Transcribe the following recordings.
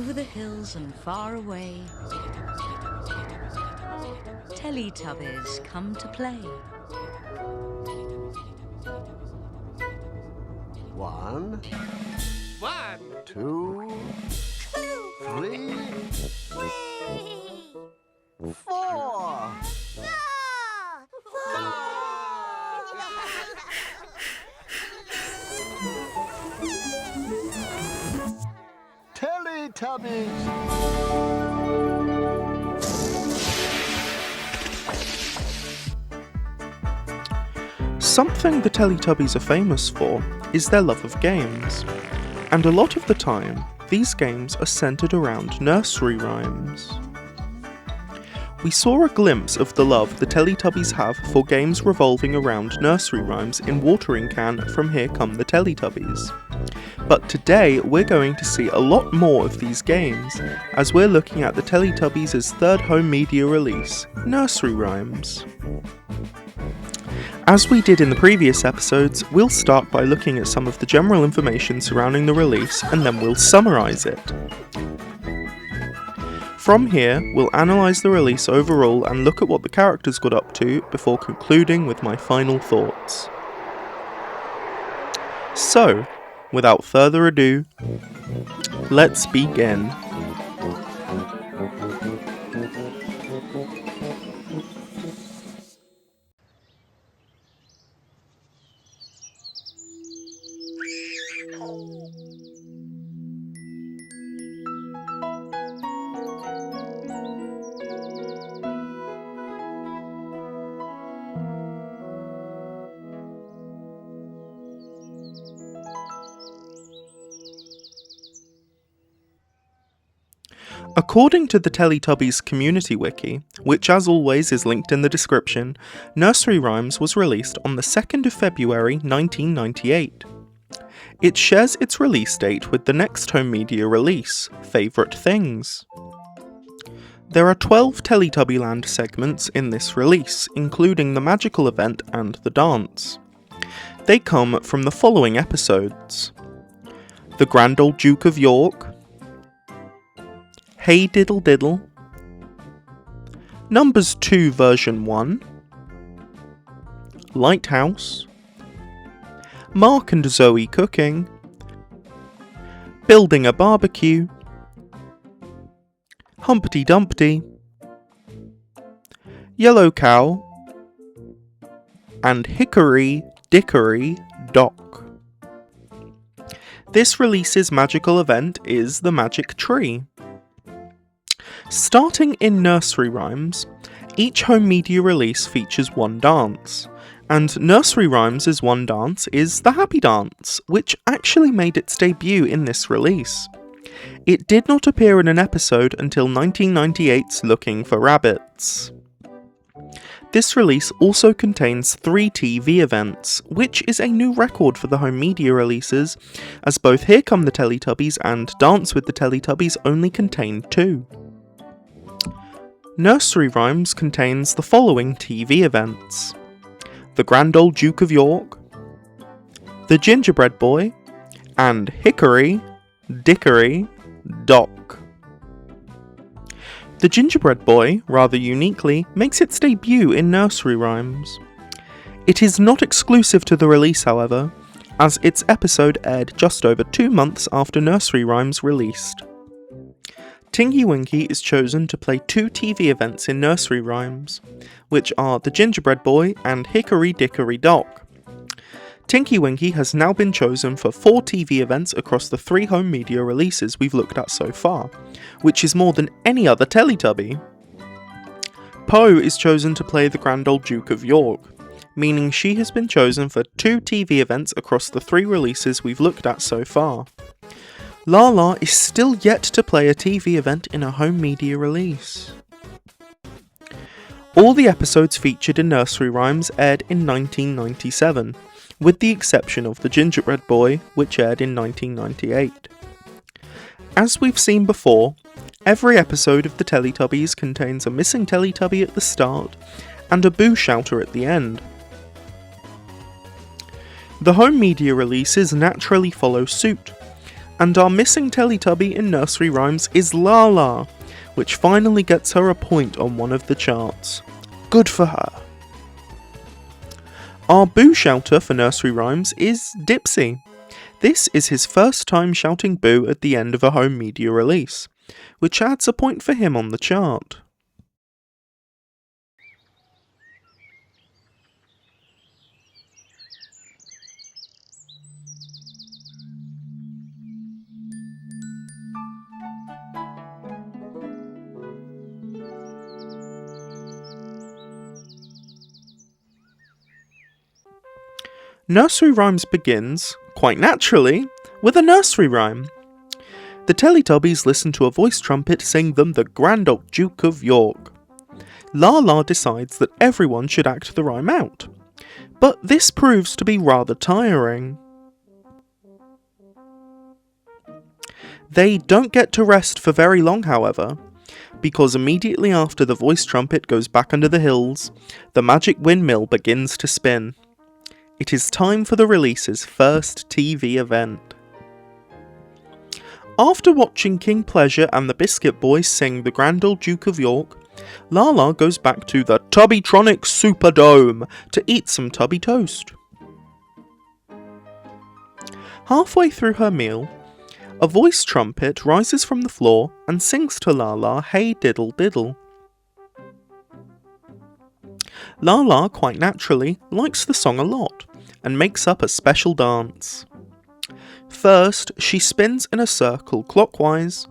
Over the hills and far away, Teletubbies come to play. 1, 2, 3, 4. Teletubbies! Something the Teletubbies are famous for is their love of games, and a lot of the time, these games are centered around nursery rhymes. We saw a glimpse of the love the Teletubbies have for games revolving around nursery rhymes in Watering Can from Here Come the Teletubbies. But today we're going to see a lot more of these games, as we're looking at the Teletubbies' third home media release, Nursery Rhymes. As we did in the previous episodes, we'll start by looking at some of the general information surrounding the release and then we'll summarise it. From here, we'll analyse the release overall and look at what the characters got up to before concluding with my final thoughts. So, without further ado, let's begin. According to the Teletubbies community wiki, which as always is linked in the description, Nursery Rhymes was released on the 2nd of February 1998. It shares its release date with the next home media release, Favourite Things. There are 12 Teletubbyland segments in this release, including the magical event and the dance. They come from the following episodes: The Grand Old Duke of York, Hey Diddle Diddle, Numbers 2 version 1, Lighthouse, Mark and Zoe Cooking, Building a Barbecue, Humpty Dumpty, Yellow Cow, and Hickory Dickory Dock. This release's magical event is the Magic Tree. Starting in Nursery Rhymes, each home media release features one dance, and Nursery Rhymes' one dance is the Happy Dance, which actually made its debut in this release. It did not appear in an episode until 1998's Looking for Rabbits. This release also contains 3 TV events, which is a new record for the home media releases, as both Here Come the Teletubbies and Dance with the Teletubbies only contain 2. Nursery Rhymes contains the following TV events: The Grand Old Duke of York, The Gingerbread Boy, and Hickory Dickory Dock. The Gingerbread Boy, rather uniquely, makes its debut in Nursery Rhymes. It is not exclusive to the release, however, as its episode aired just over 2 months after Nursery Rhymes released. Tinky Winky is chosen to play 2 TV events in Nursery Rhymes, which are The Gingerbread Boy and Hickory Dickory Dock. Tinky Winky has now been chosen for 4 TV events across the 3 home media releases we've looked at so far, which is more than any other Teletubby. Po is chosen to play the Grand Old Duke of York, meaning she has been chosen for 2 TV events across the 3 releases we've looked at so far. Lala is still yet to play a TV event in a home media release. All the episodes featured in Nursery Rhymes aired in 1997, with the exception of The Gingerbread Boy, which aired in 1998. As we've seen before, every episode of the Teletubbies contains a missing Teletubby at the start and a boo shouter at the end. The home media releases naturally follow suit, And our missing Teletubby in nursery rhymes is Lala, which finally gets her a point on one of the charts. Good for her. Our boo shouter for nursery rhymes is Dipsy. This is his first time shouting boo at the end of a home media release, which adds a point for him on the chart. Nursery Rhymes begins, quite naturally, with a nursery rhyme. The Teletubbies listen to a voice trumpet sing them the Grand Old Duke of York. Lala decides that everyone should act the rhyme out, but this proves to be rather tiring. They don't get to rest for very long, however, because immediately after the voice trumpet goes back under the hills, the magic windmill begins to spin. It is time for the release's first TV event. After watching King Pleasure and the Biscuit Boys sing the Grand Old Duke of York, Lala goes back to the Tubbytronic Superdome to eat some Tubby toast. Halfway through her meal, a voice trumpet rises from the floor and sings to Lala, "Hey diddle diddle." Lala, quite naturally, likes the song a lot, and makes up a special dance. First, she spins in a circle clockwise,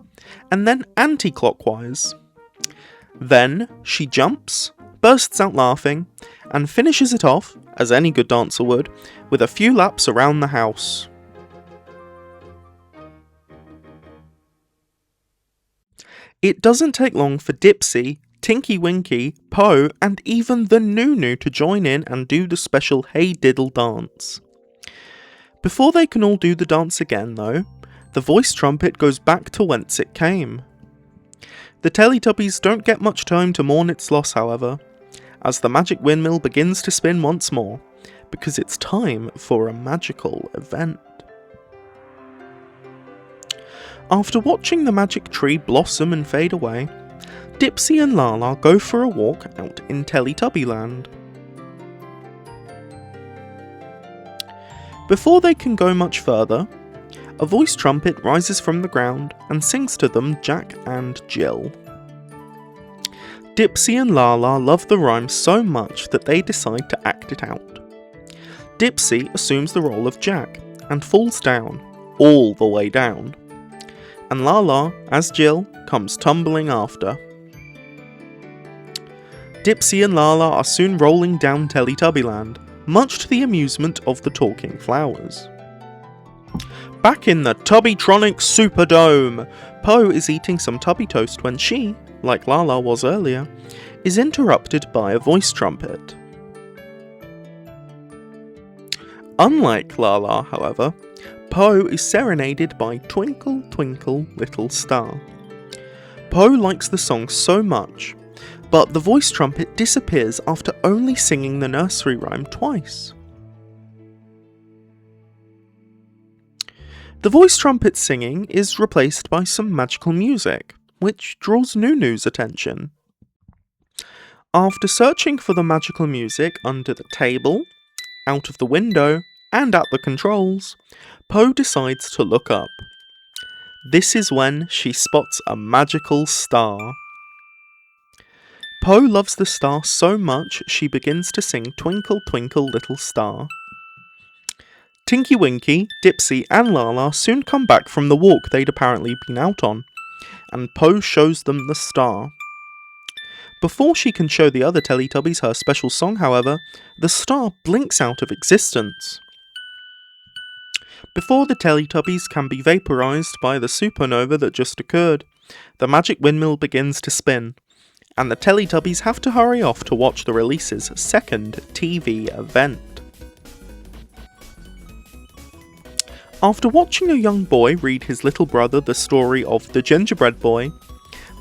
and then anti-clockwise. Then, she jumps, bursts out laughing, and finishes it off, as any good dancer would, with a few laps around the house. It doesn't take long for Dipsy, Tinky Winky, Po, and even the Nunu to join in and do the special Hey Diddle dance. Before they can all do the dance again though, the voice trumpet goes back to whence it came. The Teletubbies don't get much time to mourn its loss, however, as the magic windmill begins to spin once more, because it's time for a magical event. After watching the magic tree blossom and fade away, Dipsy and Lala go for a walk out in Teletubbyland. Before they can go much further, a voice trumpet rises from the ground and sings to them Jack and Jill. Dipsy and Lala love the rhyme so much that they decide to act it out. Dipsy assumes the role of Jack and falls down, all the way down. And Lala, as Jill, comes tumbling after. Dipsy and Lala are soon rolling down Teletubbyland, much to the amusement of the talking flowers. Back in the Tubbytronic Superdome, Po is eating some Tubby toast when she, like Lala was earlier, is interrupted by a voice trumpet. Unlike Lala, however, Po is serenaded by Twinkle Twinkle Little Star. Po likes the song so much, but the voice trumpet disappears after only singing the nursery rhyme twice. The voice trumpet singing is replaced by some magical music, which draws Nunu's attention. After searching for the magical music under the table, out of the window, and at the controls, Po decides to look up. This is when she spots a magical star. Po loves the star so much she begins to sing Twinkle Twinkle Little Star. Tinky Winky, Dipsy and Lala soon come back from the walk they'd apparently been out on, and Po shows them the star. Before she can show the other Teletubbies her special song, however, the star blinks out of existence. Before the Teletubbies can be vaporized by the supernova that just occurred, the magic windmill begins to spin, and the Teletubbies have to hurry off to watch the release's second TV event. After watching a young boy read his little brother the story of the gingerbread boy,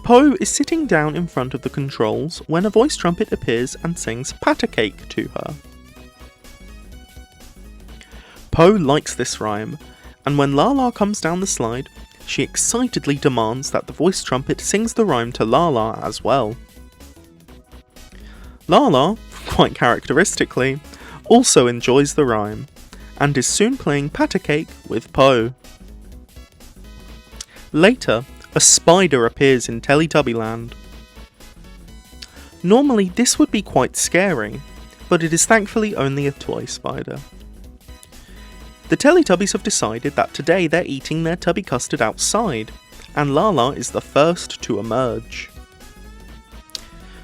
Po is sitting down in front of the controls when a voice trumpet appears and sings Patter Cake to her. Po likes this rhyme, and when Lala comes down the slide, she excitedly demands that the voice trumpet sings the rhyme to Lala as well. Lala, quite characteristically, also enjoys the rhyme, and is soon playing patty cake with Po. Later, a spider appears in Teletubbyland. Normally this would be quite scary, but it is thankfully only a toy spider. The Teletubbies have decided that today they're eating their tubby custard outside, and Lala is the first to emerge.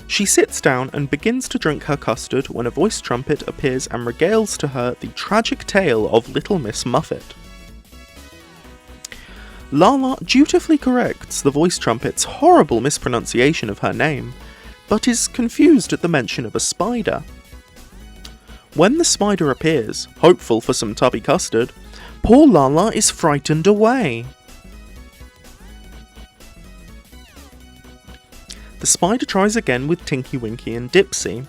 She sits down and begins to drink her custard when a voice trumpet appears and regales to her the tragic tale of Little Miss Muffet. Lala dutifully corrects the voice trumpet's horrible mispronunciation of her name, but is confused at the mention of a spider. When the spider appears, hopeful for some tubby custard, poor Lala is frightened away. The spider tries again with Tinky Winky and Dipsy,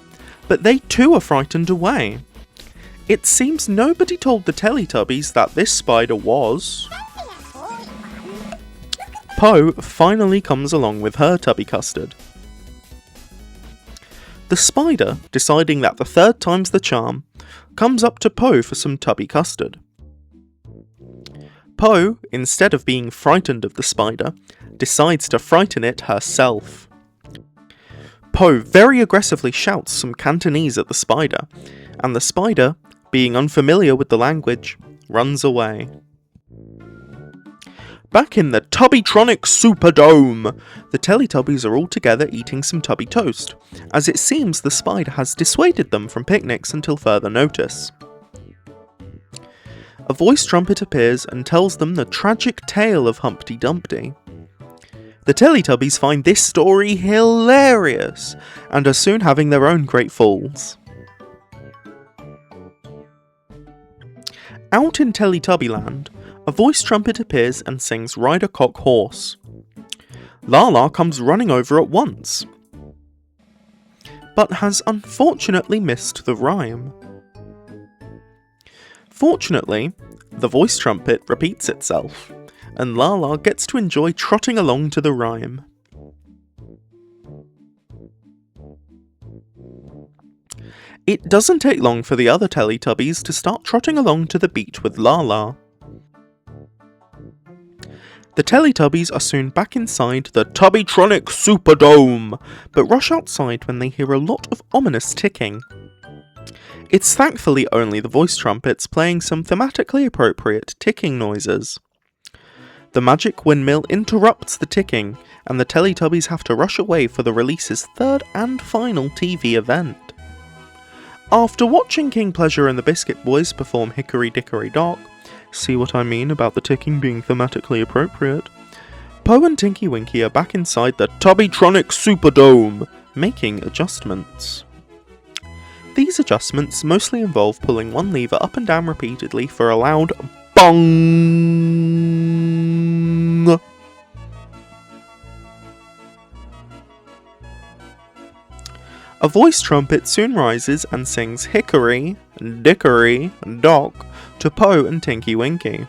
but they too are frightened away. It seems nobody told the Teletubbies that this spider was... Po finally comes along with her tubby custard. The spider, deciding that the third time's the charm, comes up to Po for some tubby custard. Po, instead of being frightened of the spider, decides to frighten it herself. Po very aggressively shouts some Cantonese at the spider, and the spider, being unfamiliar with the language, runs away. Back in the Tubbytronic Superdome, the Teletubbies are all together eating some tubby toast, as it seems the spider has dissuaded them from picnics until further notice. A voice trumpet appears and tells them the tragic tale of Humpty Dumpty. The Teletubbies find this story hilarious, and are soon having their own great falls. Out in Teletubbyland, a voice trumpet appears and sings Ride a Cock Horse. Lala comes running over at once, but has unfortunately missed the rhyme. Fortunately, the voice trumpet repeats itself, and Lala gets to enjoy trotting along to the rhyme. It doesn't take long for the other Teletubbies to start trotting along to the beat with Lala. The Teletubbies are soon back inside the Tubbytronic Superdome, but rush outside when they hear a lot of ominous ticking. It's thankfully only the voice trumpets playing some thematically appropriate ticking noises. The magic windmill interrupts the ticking, and the Teletubbies have to rush away for the release's third and final TV event. After watching King Pleasure and the Biscuit Boys perform Hickory Dickory Dock, see what I mean about the ticking being thematically appropriate, Po and Tinky Winky are back inside the Tubbytronic Superdome, making adjustments. These adjustments mostly involve pulling one lever up and down repeatedly for a loud bong. A voice trumpet soon rises and sings Hickory Dickory Dock to Po and Tinky Winky.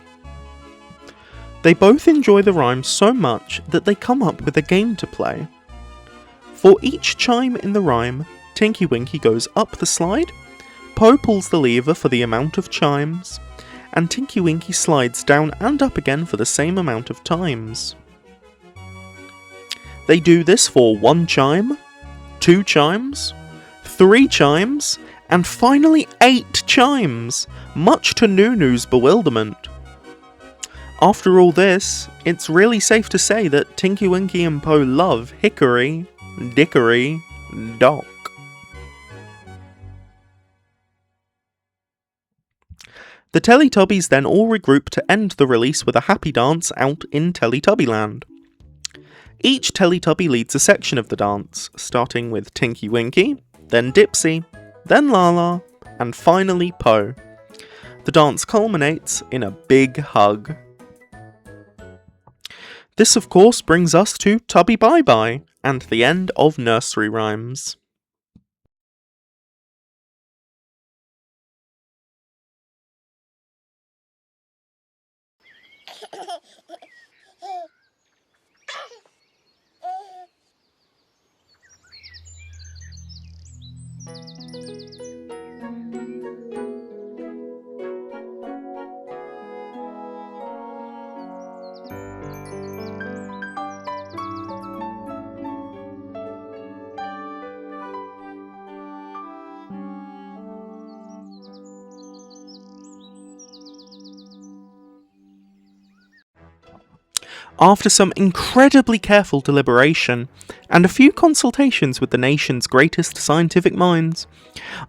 They both enjoy the rhyme so much that they come up with a game to play. For each chime in the rhyme, Tinky Winky goes up the slide, Po pulls the lever for the amount of chimes, and Tinky Winky slides down and up again for the same amount of times. They do this for 1 chime, 2 chimes, 3 chimes, and finally 8 chimes, much to Nunu's bewilderment. After all this, it's really safe to say that Tinky Winky and Po love Hickory Dickory Dock. The Teletubbies then all regroup to end the release with a happy dance out in Teletubbyland. Each Teletubby leads a section of the dance, starting with Tinky Winky, then Dipsy, then Lala, and finally Po. The dance culminates in a big hug. This of course brings us to Tubby Bye Bye, and the end of nursery rhymes. After some incredibly careful deliberation, and a few consultations with the nation's greatest scientific minds,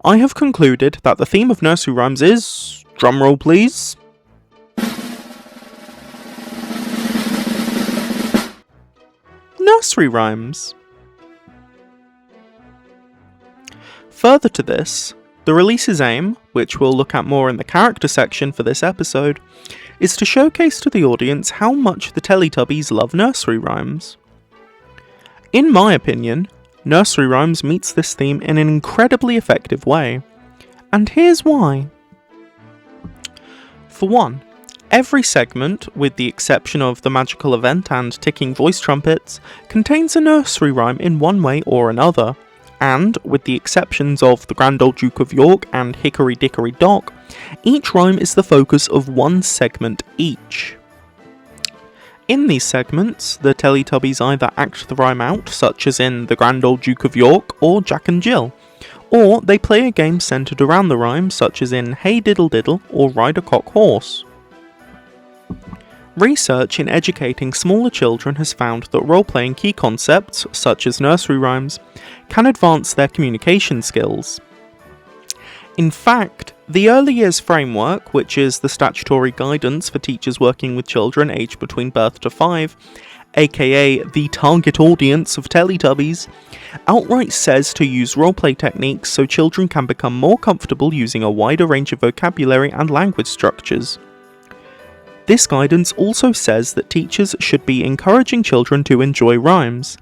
I have concluded that the theme of nursery rhymes is... drumroll please... nursery rhymes. Further to this, the release's aim, which we'll look at more in the character section for this episode, is to showcase to the audience how much the Teletubbies love nursery rhymes. In my opinion, nursery rhymes meets this theme in an incredibly effective way, and here's why. For one, every segment, with the exception of the magical event and ticking voice trumpets, contains a nursery rhyme in one way or another, and, with the exceptions of the Grand Old Duke of York and Hickory Dickory Dock, each rhyme is the focus of one segment each. In these segments, the Teletubbies either act the rhyme out, such as in the Grand Old Duke of York or Jack and Jill, or they play a game centred around the rhyme, such as in Hey Diddle Diddle or Ride a Cock Horse. Research in educating smaller children has found that role-playing key concepts, such as nursery rhymes, can advance their communication skills. In fact, the Early Years Framework, which is the statutory guidance for teachers working with children aged between birth to 5, aka the target audience of Teletubbies, outright says to use roleplay techniques so children can become more comfortable using a wider range of vocabulary and language structures. This guidance also says that teachers should be encouraging children to enjoy rhymes,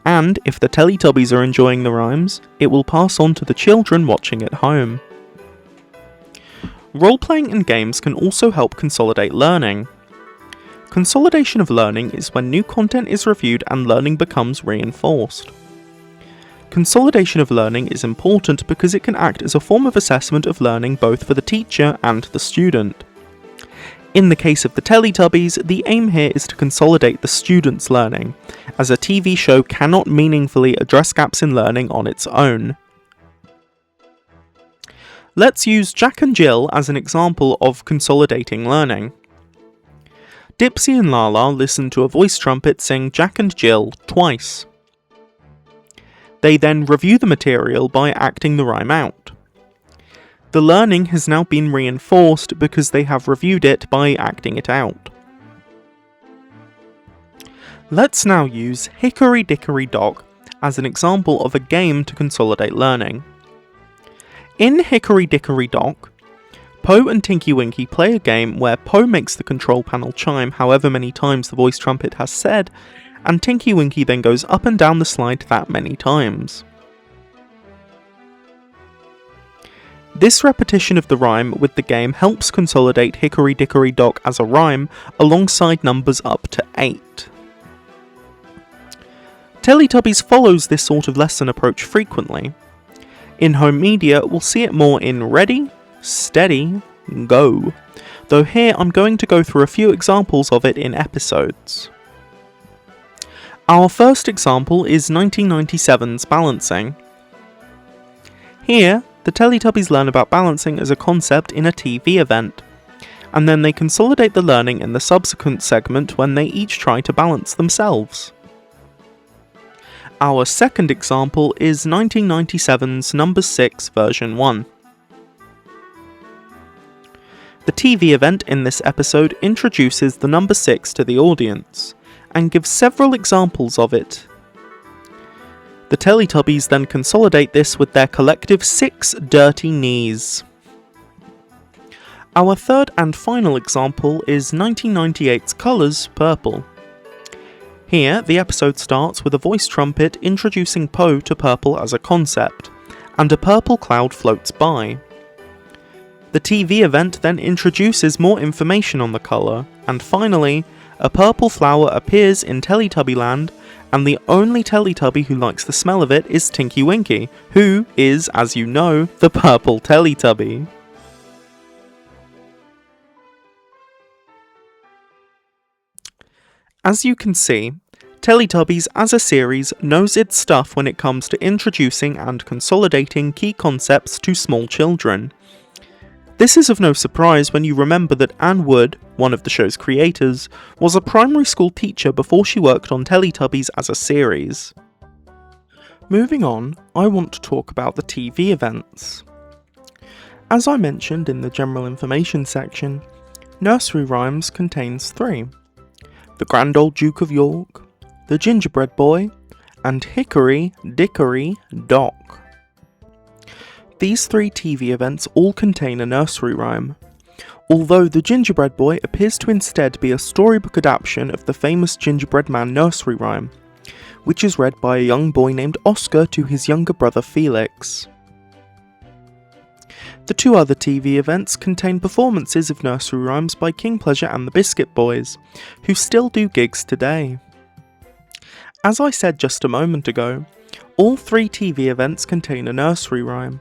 and if the Teletubbies are enjoying the rhymes, it will pass on to the children watching at home. Role-playing and games can also help consolidate learning. Consolidation of learning is when new content is reviewed and learning becomes reinforced. Consolidation of learning is important because it can act as a form of assessment of learning both for the teacher and the student. In the case of the Teletubbies, the aim here is to consolidate the student's learning, as a TV show cannot meaningfully address gaps in learning on its own. Let's use Jack and Jill as an example of consolidating learning. Dipsy and Lala listen to a voice trumpet sing Jack and Jill twice. They then review the material by acting the rhyme out. The learning has now been reinforced because they have reviewed it by acting it out. Let's now use Hickory Dickory Dock as an example of a game to consolidate learning. In Hickory Dickory Dock, Po and Tinky Winky play a game where Po makes the control panel chime however many times the voice trumpet has said, and Tinky Winky then goes up and down the slide that many times. This repetition of the rhyme with the game helps consolidate Hickory Dickory Dock as a rhyme alongside numbers up to 8. Teletubbies follows this sort of lesson approach frequently. In home media, we'll see it more in Ready, Steady, Go, though here I'm going to go through a few examples of it in episodes. Our first example is 1997's Balancing. Here, the Teletubbies learn about balancing as a concept in a TV event, and then they consolidate the learning in the subsequent segment when they each try to balance themselves. Our second example is 1997's Number 6 version 1. The TV event in this episode introduces the number 6 to the audience, and gives several examples of it. The Teletubbies then consolidate this with their collective 6 dirty knees. Our third and final example is 1998's Colours Purple. Here, the episode starts with a voice trumpet introducing Po to purple as a concept, and a purple cloud floats by. The TV event then introduces more information on the colour, And finally, a purple flower appears in Teletubbyland, and the only Teletubby who likes the smell of it is Tinky Winky, who is, as you know, the purple Teletubby. As you can see, Teletubbies as a series knows its stuff when it comes to introducing and consolidating key concepts to small children. This is of no surprise when you remember that Anne Wood, one of the show's creators, was a primary school teacher before she worked on Teletubbies as a series. Moving on, I want to talk about the TV events. As I mentioned in the general information section, Nursery Rhymes contains 3. The Grand Old Duke of York, The Gingerbread Boy, and Hickory Dickory Dock. These 3 TV events all contain a nursery rhyme, although The Gingerbread Boy appears to instead be a storybook adaptation of the famous Gingerbread Man nursery rhyme, which is read by a young boy named Oscar to his younger brother Felix. The 2 other TV events contain performances of nursery rhymes by King Pleasure and the Biscuit Boys, who still do gigs today. As I said just a moment ago, all 3 TV events contain a nursery rhyme,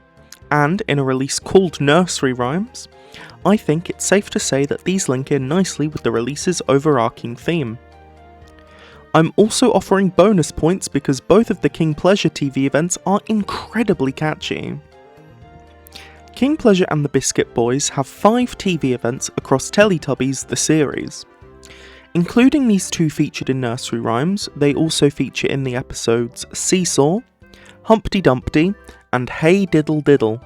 and in a release called Nursery Rhymes, I think it's safe to say that these link in nicely with the release's overarching theme. I'm also offering bonus points because both of the King Pleasure TV events are incredibly catchy. King Pleasure and the Biscuit Boys have 5 TV events across Teletubbies the series. Including these 2 featured in Nursery Rhymes, they also feature in the episodes Seesaw, Humpty Dumpty, and Hey Diddle Diddle.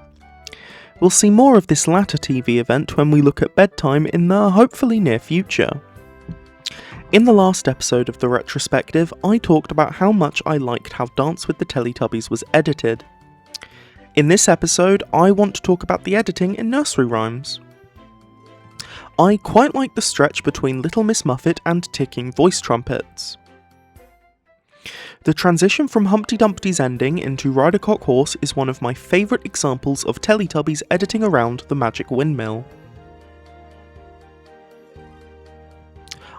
We'll see more of this latter TV event when we look at bedtime in the hopefully near future. In the last episode of the retrospective, I talked about how much I liked how Dance with the Teletubbies was edited. In this episode, I want to talk about the editing in Nursery Rhymes. I quite like the stretch between Little Miss Muffet and ticking voice trumpets. The transition from Humpty Dumpty's ending into Ride a Cock Horse is one of my favourite examples of Teletubbies editing around the magic windmill.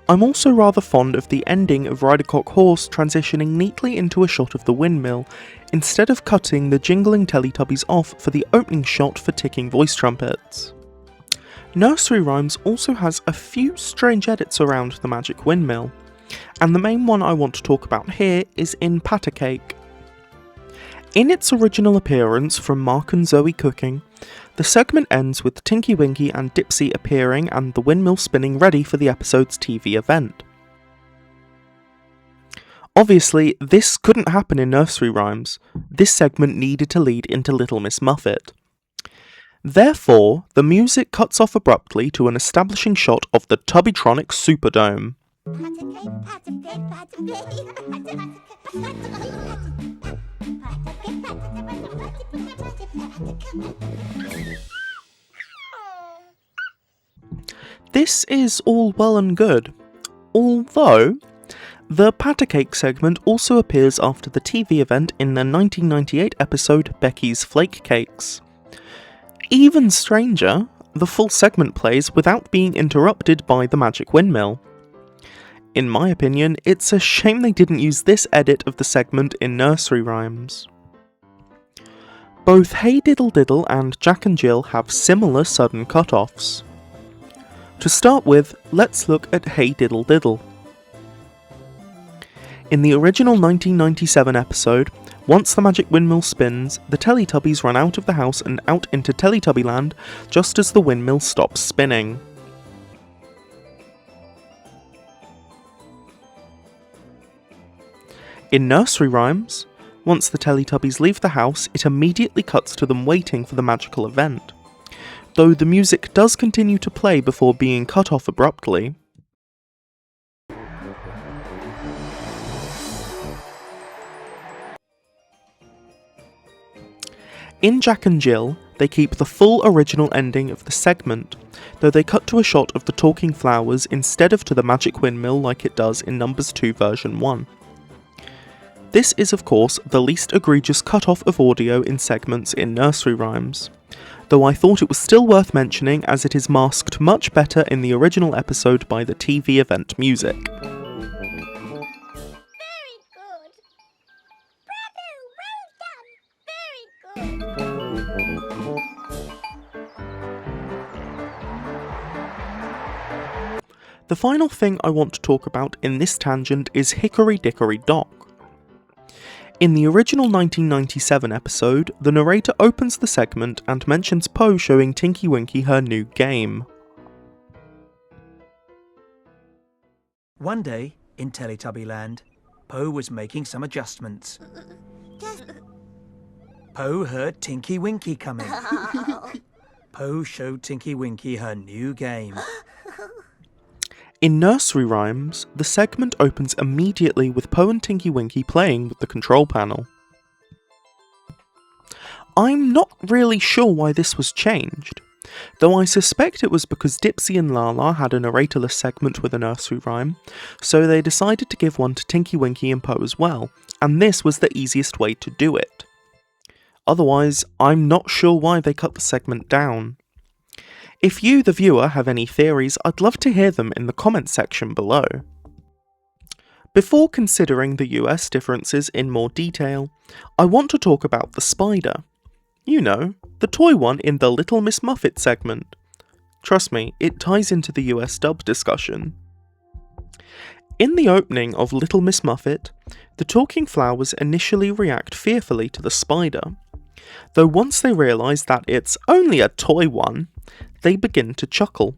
I'm also rather fond of the ending of Ride a Cock Horse transitioning neatly into a shot of the windmill, instead of cutting the jingling Teletubbies off for the opening shot for ticking voice trumpets. Nursery Rhymes also has a few strange edits around the magic windmill, and the main one I want to talk about here is in Patter Cake. In its original appearance from Mark and Zoe cooking, the segment ends with Tinky Winky and Dipsy appearing and the windmill spinning ready for the episode's TV event. Obviously, this couldn't happen in Nursery Rhymes. This segment needed to lead into Little Miss Muffet. Therefore, the music cuts off abruptly to an establishing shot of the Tubbytronic Superdome. This is all well and good, although the Patter Cake segment also appears after the TV event in the 1998 episode Becky's Flake Cakes. Even stranger, the full segment plays without being interrupted by the magic windmill. In my opinion, it's a shame they didn't use this edit of the segment in Nursery Rhymes. Both Hey Diddle Diddle and Jack and Jill have similar sudden cut-offs. To start with, let's look at Hey Diddle Diddle. In the original 1997 episode, once the magic windmill spins, the Teletubbies run out of the house and out into Teletubbyland just as the windmill stops spinning. In Nursery Rhymes, once the Teletubbies leave the house, it immediately cuts to them waiting for the magical event, though the music does continue to play before being cut off abruptly. In Jack and Jill, they keep the full original ending of the segment, though they cut to a shot of the talking flowers instead of to the magic windmill like it does in Numbers 2 version 1. This is of course the least egregious cut-off of audio in segments in Nursery Rhymes, though I thought it was still worth mentioning as it is masked much better in the original episode by the TV event music. Very good. Bravo, well done. Very good. The final thing I want to talk about in this tangent is Hickory Dickory Dock. In the original 1997 episode, the narrator opens the segment and mentions Po showing Tinky Winky her new game. One day, in Teletubby Land, Po was making some adjustments. Po heard Tinky Winky coming. Po showed Tinky Winky her new game. In Nursery Rhymes, the segment opens immediately with Po and Tinky Winky playing with the control panel. I'm not really sure why this was changed, though I suspect it was because Dipsy and Laa-Laa had a narratorless segment with a nursery rhyme, so they decided to give one to Tinky Winky and Po as well, and this was the easiest way to do it. Otherwise, I'm not sure why they cut the segment down. If you, the viewer, have any theories, I'd love to hear them in the comments section below. Before considering the US differences in more detail, I want to talk about the spider. You know, the toy one in the Little Miss Muffet segment. Trust me, it ties into the US dub discussion. In the opening of Little Miss Muffet, the talking flowers initially react fearfully to the spider, though once they realise that it's only a toy one, they begin to chuckle.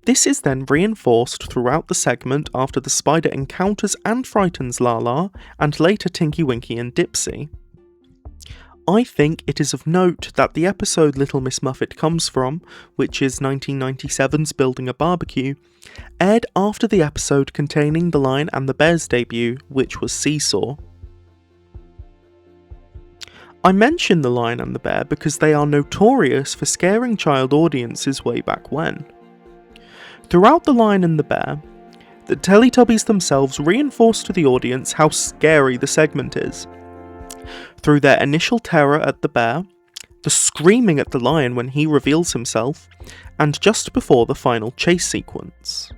This is then reinforced throughout the segment after the spider encounters and frightens Laa-Laa and later Tinky Winky and Dipsy. I think it is of note that the episode Little Miss Muffet comes from, which is 1997's Building a Barbecue, aired after the episode containing the Lion and the Bear's debut, which was Seesaw. I mention The Lion and the Bear because they are notorious for scaring child audiences way back when. Throughout The Lion and the Bear, the Teletubbies themselves reinforce to the audience how scary the segment is. Through their initial terror at the bear, the screaming at the lion when he reveals himself, and just before the final chase sequence.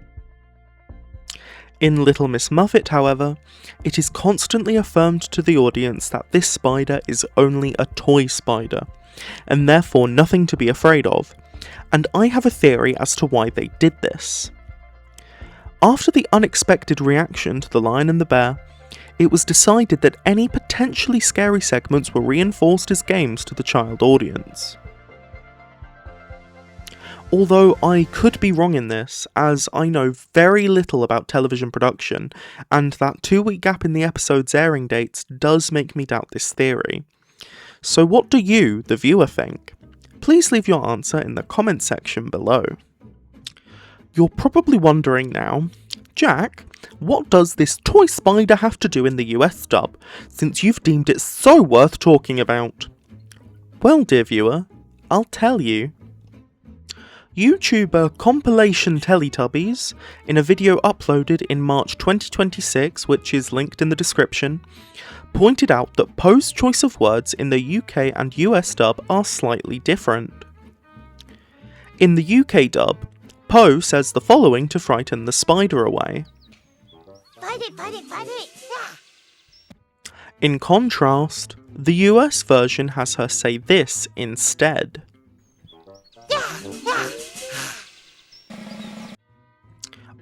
In Little Miss Muffet, however, it is constantly affirmed to the audience that this spider is only a toy spider, and therefore nothing to be afraid of, and I have a theory as to why they did this. After the unexpected reaction to The Lion and the Bear, it was decided that any potentially scary segments were reinforced as games to the child audience. Although I could be wrong in this, as I know very little about television production, and that 2-week gap in the episode's airing dates does make me doubt this theory. So what do you, the viewer, think? Please leave your answer in the comment section below. You're probably wondering now, Jack, what does this toy spider have to do in the US dub, since you've deemed it so worth talking about? Well, dear viewer, I'll tell you. YouTuber Compilation Teletubbies, in a video uploaded in March 2026, which is linked in the description, pointed out that Po's choice of words in the UK and US dub are slightly different. In the UK dub, Po says the following to frighten the spider away. Fight it, fight it, fight it. Yeah. In contrast, the US version has her say this instead.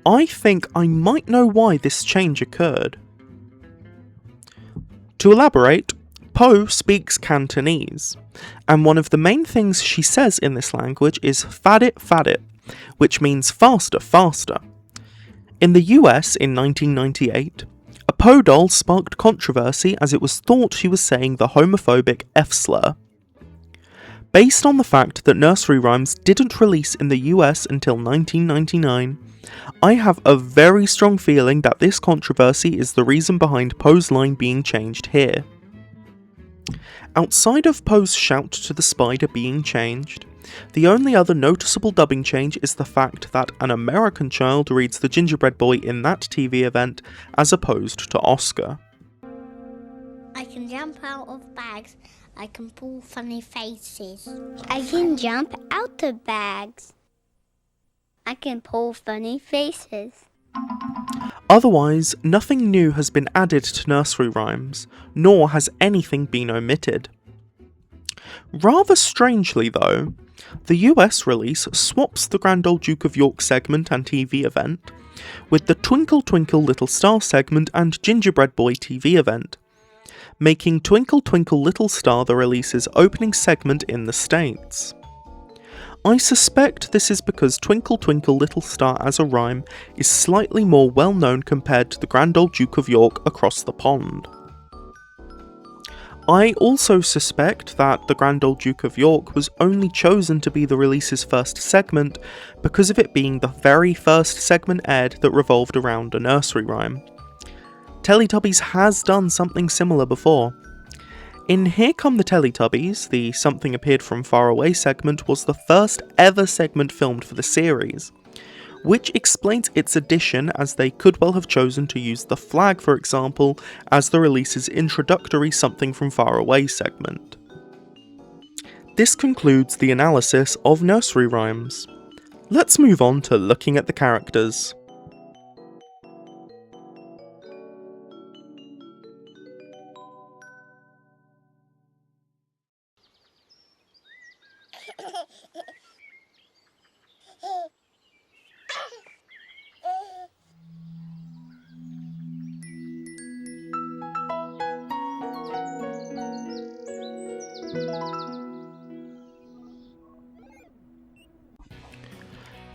I think I might know why this change occurred. To elaborate, Po speaks Cantonese, and one of the main things she says in this language is fadit, which means faster, faster. In the US in 1998, a Po doll sparked controversy as it was thought she was saying the homophobic F-slur. Based on the fact that nursery rhymes didn't release in the US until 1999, I have a very strong feeling that this controversy is the reason behind Po's line being changed here. Outside of Po's shout to the spider being changed, the only other noticeable dubbing change is the fact that an American child reads the gingerbread boy in that TV event as opposed to Oscar. I can jump out of bags I can pull funny faces. I can jump out of bags. I can pull funny faces. Otherwise, nothing new has been added to nursery rhymes, nor has anything been omitted. Rather strangely though, the US release swaps the Grand Old Duke of York segment and TV event with the Twinkle Twinkle Little Star segment and Gingerbread Boy TV event, making Twinkle Twinkle Little Star the release's opening segment in the States. I suspect this is because Twinkle Twinkle Little Star as a rhyme is slightly more well known compared to the Grand Old Duke of York across the pond. I also suspect that the Grand Old Duke of York was only chosen to be the release's first segment because of it being the very first segment aired that revolved around a nursery rhyme. Teletubbies has done something similar before. In Here Come the Teletubbies, the Something Appeared from Far Away segment was the first ever segment filmed for the series, which explains its addition as they could well have chosen to use the flag, for example, as the release's introductory Something from Far Away segment. This concludes the analysis of nursery rhymes. Let's move on to looking at the characters.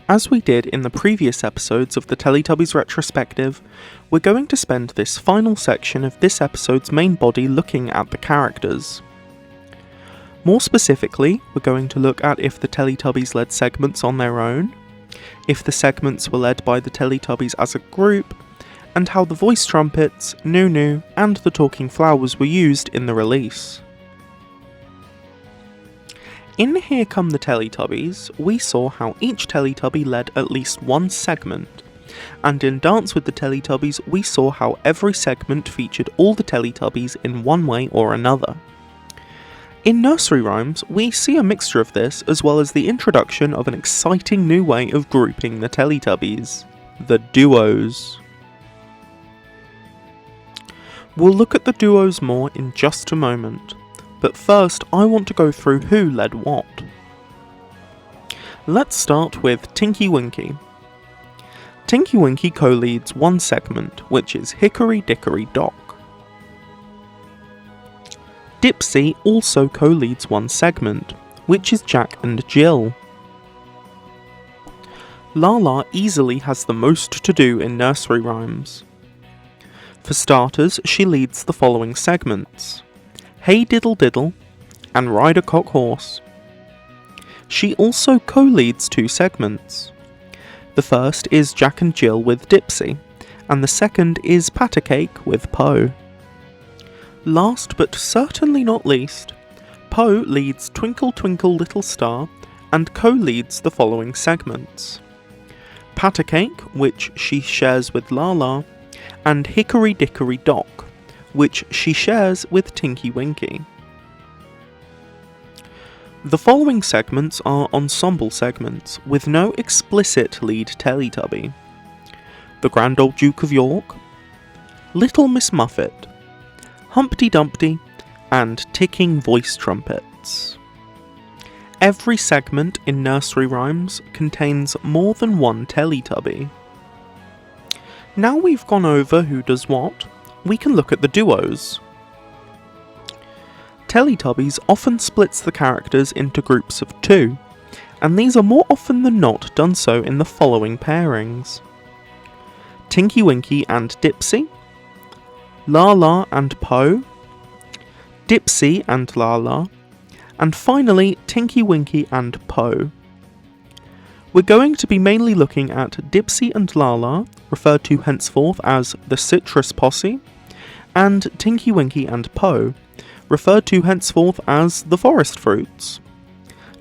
As we did in the previous episodes of the Teletubbies Retrospective, we're going to spend this final section of this episode's main body looking at the characters. More specifically, we're going to look at if the Teletubbies led segments on their own, if the segments were led by the Teletubbies as a group, and how the voice trumpets, Nunu, and the talking flowers were used in the release. In Here Come the Teletubbies, we saw how each Teletubby led at least one segment, and in Dance with the Teletubbies we saw how every segment featured all the Teletubbies in one way or another. In nursery rhymes, we see a mixture of this as well as the introduction of an exciting new way of grouping the Teletubbies, the duos. We'll look at the duos more in just a moment. But first, I want to go through who led what. Let's start with Tinky Winky. Tinky Winky co-leads one segment, which is Hickory Dickory Dock. Dipsy also co-leads one segment, which is Jack and Jill. Lala easily has the most to do in nursery rhymes. For starters, she leads the following segments: Hey Diddle Diddle, and Ride a Cock Horse. She also co-leads two segments. The first is Jack and Jill with Dipsy, and the second is Pat a Cake with Poe. Last but certainly not least, Poe leads Twinkle Twinkle Little Star and co-leads the following segments: Pat a Cake, which she shares with Lala, and Hickory Dickory Dock, which she shares with Tinky Winky. The following segments are ensemble segments, with no explicit lead Teletubby: The Grand Old Duke of York, Little Miss Muffet, Humpty Dumpty, and ticking voice trumpets. Every segment in nursery rhymes contains more than one Teletubby. Now we've gone over who does what, we can look at the duos. Teletubbies often splits the characters into groups of two, and these are more often than not done so in the following pairings: Tinky Winky and Dipsy, Lala and Poe, Dipsy and Lala, and finally Tinky Winky and Poe. We're going to be mainly looking at Dipsy and Lala, referred to henceforth as the Citrus Posse, and Tinky Winky and Poe, referred to henceforth as the Forest Fruits.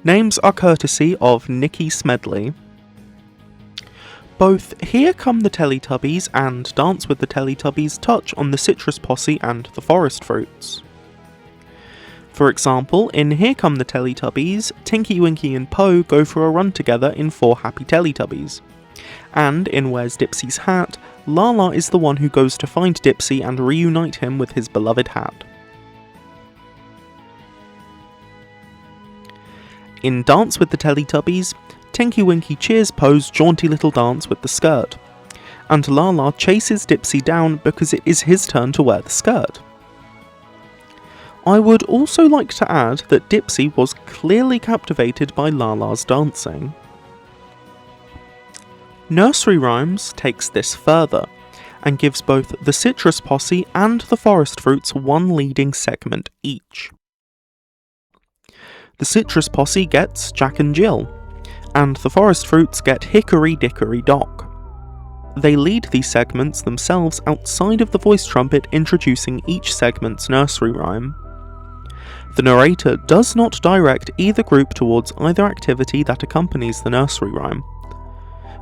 Names are courtesy of Nicky Smedley. Both Here Come the Teletubbies and Dance with the Teletubbies touch on the Citrus Posse and the Forest Fruits. For example, in Here Come the Teletubbies, Tinky Winky and Po go for a run together in 4 Happy Teletubbies. And in Where's Dipsy's Hat, Laa-Laa is the one who goes to find Dipsy and reunite him with his beloved hat. In Dance with the Teletubbies, Tinky Winky cheers Po's jaunty little dance with the skirt, and Laa-Laa chases Dipsy down because it is his turn to wear the skirt. I would also like to add that Dipsy was clearly captivated by Laa-Laa's dancing. Nursery Rhymes takes this further, and gives both the Citrus Posse and the Forest Fruits one leading segment each. The Citrus Posse gets Jack and Jill, and the Forest Fruits get Hickory Dickory Dock. They lead these segments themselves outside of the voice trumpet introducing each segment's nursery rhyme. The narrator does not direct either group towards either activity that accompanies the nursery rhyme.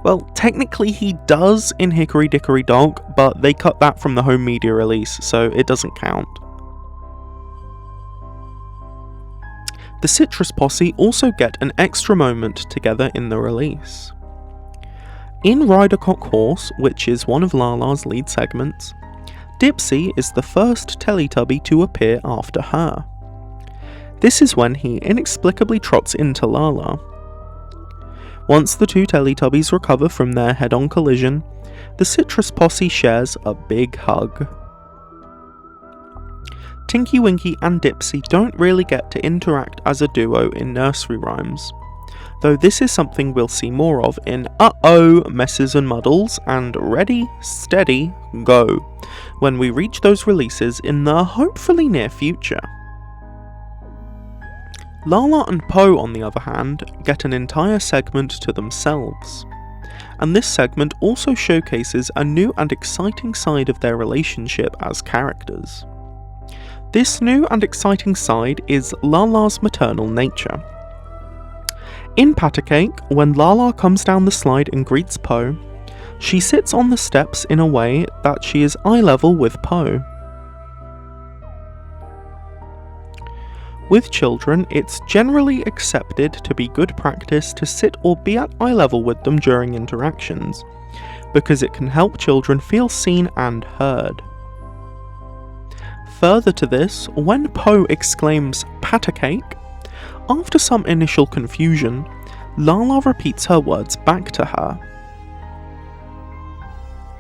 Well, technically he does in Hickory Dickory Dock, but they cut that from the home media release, so it doesn't count. The Citrus Posse also get an extra moment together in the release. In Ryder Cock Horse, which is one of Laa-Laa's lead segments, Dipsy is the first Teletubby to appear after her. This is when he inexplicably trots into Laa-Laa. Once the two Teletubbies recover from their head-on collision, the Citrus Posse shares a big hug. Tinky Winky and Dipsy don't really get to interact as a duo in nursery rhymes, though this is something we'll see more of in Uh-Oh, Messes and Muddles and Ready, Steady, Go, when we reach those releases in the hopefully near future. Laa-Laa and Po, on the other hand, get an entire segment to themselves, and this segment also showcases a new and exciting side of their relationship as characters. This new and exciting side is Laa-Laa's maternal nature. In Pat a Cake, when Laa-Laa comes down the slide and greets Po, she sits on the steps in a way that she is eye level with Po. With children, it's generally accepted to be good practice to sit or be at eye level with them during interactions, because it can help children feel seen and heard. Further to this, when Po exclaims "Pat a Cake," after some initial confusion, Laa-Laa repeats her words back to her.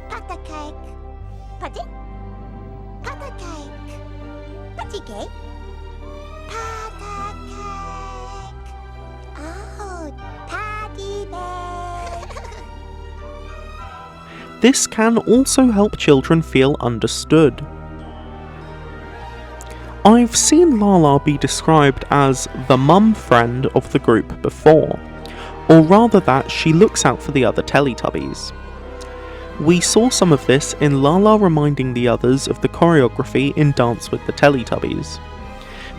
Pat a cake. Patty? Pat a cake. Patty cake? Pat a cake. Oh, Patty bear. This can also help children feel understood. I've seen Laa-Laa be described as the mum friend of the group before, or rather that she looks out for the other Teletubbies. We saw some of this in Laa-Laa reminding the others of the choreography in Dance with the Teletubbies.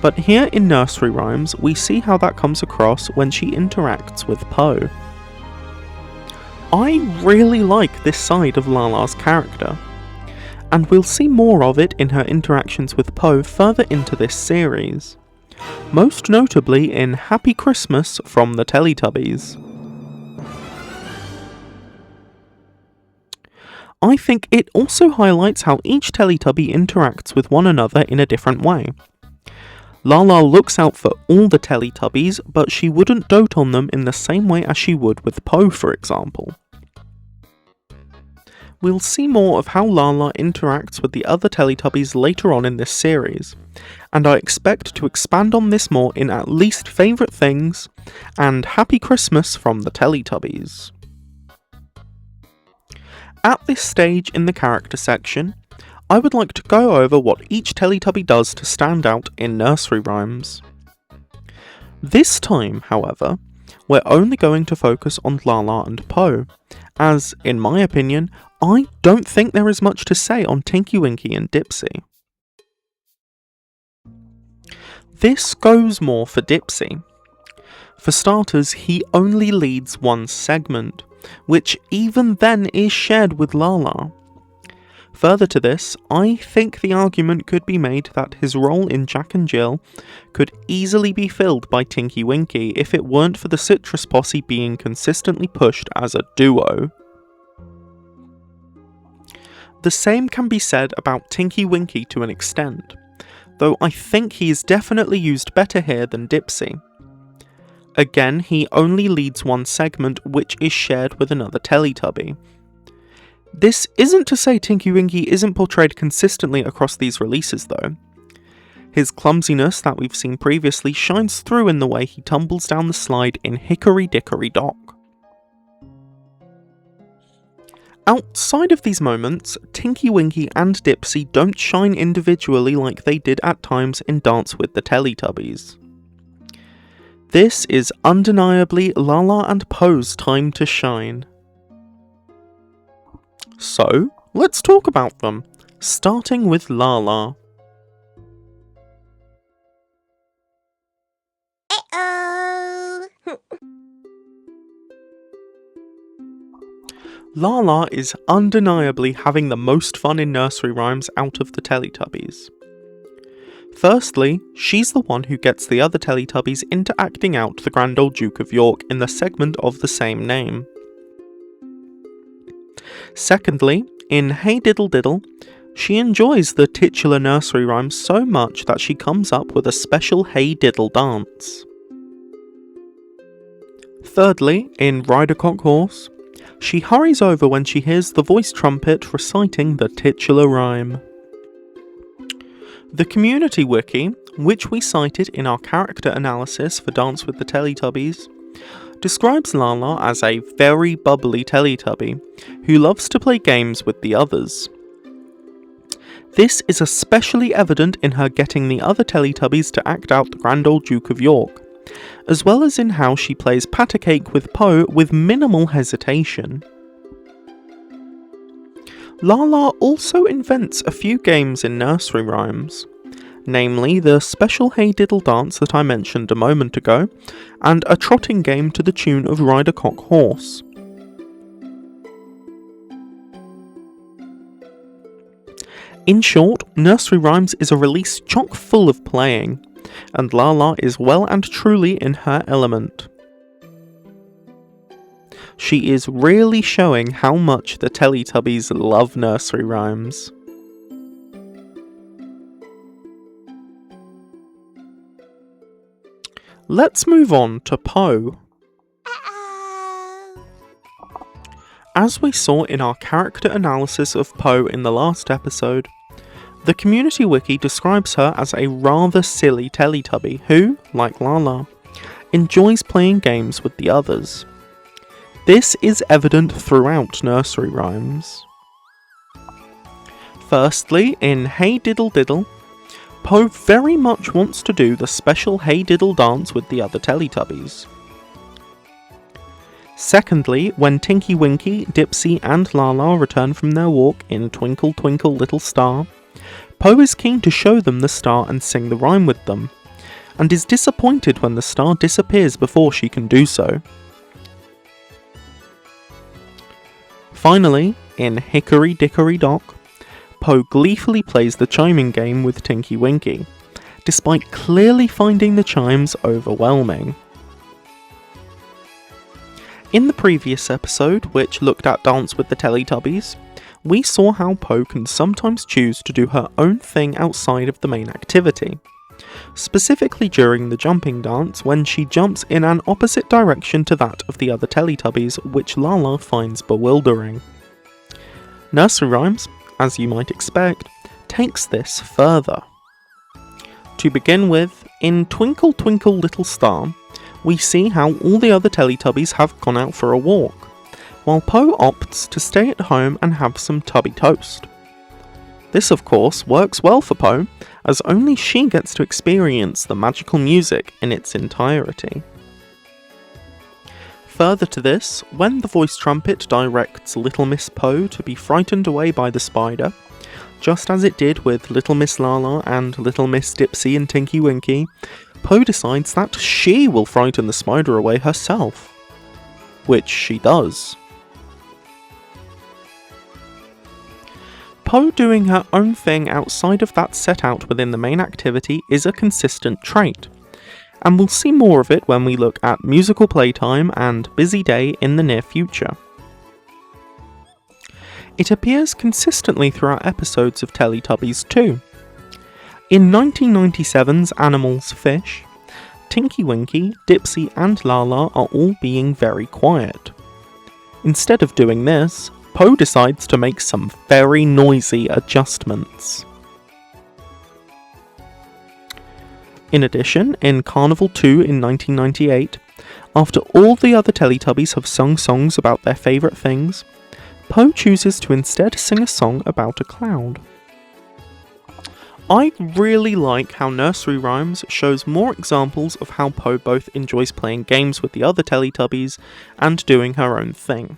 But here in Nursery Rhymes, we see how that comes across when she interacts with Po. I really like this side of Laa-Laa's character, and we'll see more of it in her interactions with Po further into this series, most notably in Happy Christmas from the Teletubbies. I think it also highlights how each Teletubby interacts with one another in a different way. Laa-Laa looks out for all the Teletubbies, but she wouldn't dote on them in the same way as she would with Po, for example. We'll see more of how Laa-Laa interacts with the other Teletubbies later on in this series, and I expect to expand on this more in at least Favourite Things and Happy Christmas from the Teletubbies. At this stage in the character section, I would like to go over what each Teletubby does to stand out in nursery rhymes. This time, however, we're only going to focus on Laa-Laa and Po, as, in my opinion, I don't think there is much to say on Tinky Winky and Dipsy. This goes more for Dipsy. For starters, he only leads one segment, which even then is shared with Laa-Laa. Further to this, I think the argument could be made that his role in Jack and Jill could easily be filled by Tinky Winky if it weren't for the Citrus Posse being consistently pushed as a duo. The same can be said about Tinky Winky to an extent, though I think he is definitely used better here than Dipsy. Again, he only leads one segment, which is shared with another Teletubby. This isn't to say Tinky Winky isn't portrayed consistently across these releases though. His clumsiness that we've seen previously shines through in the way he tumbles down the slide in Hickory Dickory Dock. Outside of these moments, Tinky Winky and Dipsy don't shine individually like they did at times in Dance with the Teletubbies. This is undeniably Laa-Laa and Po's time to shine. So, let's talk about them, starting with Laa-Laa. Uh-oh. Laa-Laa is undeniably having the most fun in nursery rhymes out of the Teletubbies. Firstly, she's the one who gets the other Teletubbies into acting out the Grand Old Duke of York in the segment of the same name. Secondly, in Hey Diddle Diddle, she enjoys the titular nursery rhyme so much that she comes up with a special Hey Diddle dance. Thirdly, in Ride a Cock Horse, she hurries over when she hears the voice trumpet reciting the titular rhyme. The community wiki, which we cited in our character analysis for Dance with the Teletubbies, describes Laa-Laa as a very bubbly Teletubby who loves to play games with the others. This is especially evident in her getting the other Teletubbies to act out the Grand Old Duke of York, as well as in how she plays patty cake with Po with minimal hesitation. Laa-Laa also invents a few games in nursery rhymes, namely the special Hey Diddle dance that I mentioned a moment ago, and a trotting game to the tune of Ride a Cock Horse. In short, Nursery Rhymes is a release chock full of playing, and Laa-Laa is well and truly in her element. She is really showing how much the Teletubbies love nursery rhymes. Let's move on to Po. Uh-oh. As we saw in our character analysis of Po in the last episode, the community wiki describes her as a rather silly Teletubby who, like Laa-Laa, enjoys playing games with the others. This is evident throughout nursery rhymes. Firstly, in Hey Diddle Diddle, Po very much wants to do the special Hey Diddle dance with the other Teletubbies. Secondly, when Tinky Winky, Dipsy and Laa-Laa return from their walk in Twinkle Twinkle Little Star, Po is keen to show them the star and sing the rhyme with them, and is disappointed when the star disappears before she can do so. Finally, in Hickory Dickory Dock, Po gleefully plays the chiming game with Tinky Winky, despite clearly finding the chimes overwhelming. In the previous episode, which looked at Dance with the Teletubbies, we saw how Po can sometimes choose to do her own thing outside of the main activity, specifically during the jumping dance when she jumps in an opposite direction to that of the other Teletubbies, which Laa-Laa finds bewildering. Nursery Rhymes, as you might expect, takes this further. To begin with, in Twinkle Twinkle Little Star, we see how all the other Teletubbies have gone out for a walk, while Po opts to stay at home and have some tubby toast. This of course works well for Po, as only she gets to experience the magical music in its entirety. Further to this, when the voice trumpet directs Little Miss Po to be frightened away by the spider, just as it did with Little Miss Laa-Laa and Little Miss Dipsy and Tinky Winky, Po decides that she will frighten the spider away herself. Which she does. Po doing her own thing outside of that set out within the main activity is a consistent trait, and we'll see more of it when we look at musical playtime and busy day in the near future. It appears consistently throughout episodes of Teletubbies too. In 1997's Animals Fish, Tinky Winky, Dipsy and Laa-Laa are all being very quiet. Instead of doing this, Po decides to make some very noisy adjustments. In addition, in Carnival 2 in 1998, after all the other Teletubbies have sung songs about their favourite things, Po chooses to instead sing a song about a cloud. I really like how Nursery Rhymes shows more examples of how Po both enjoys playing games with the other Teletubbies and doing her own thing.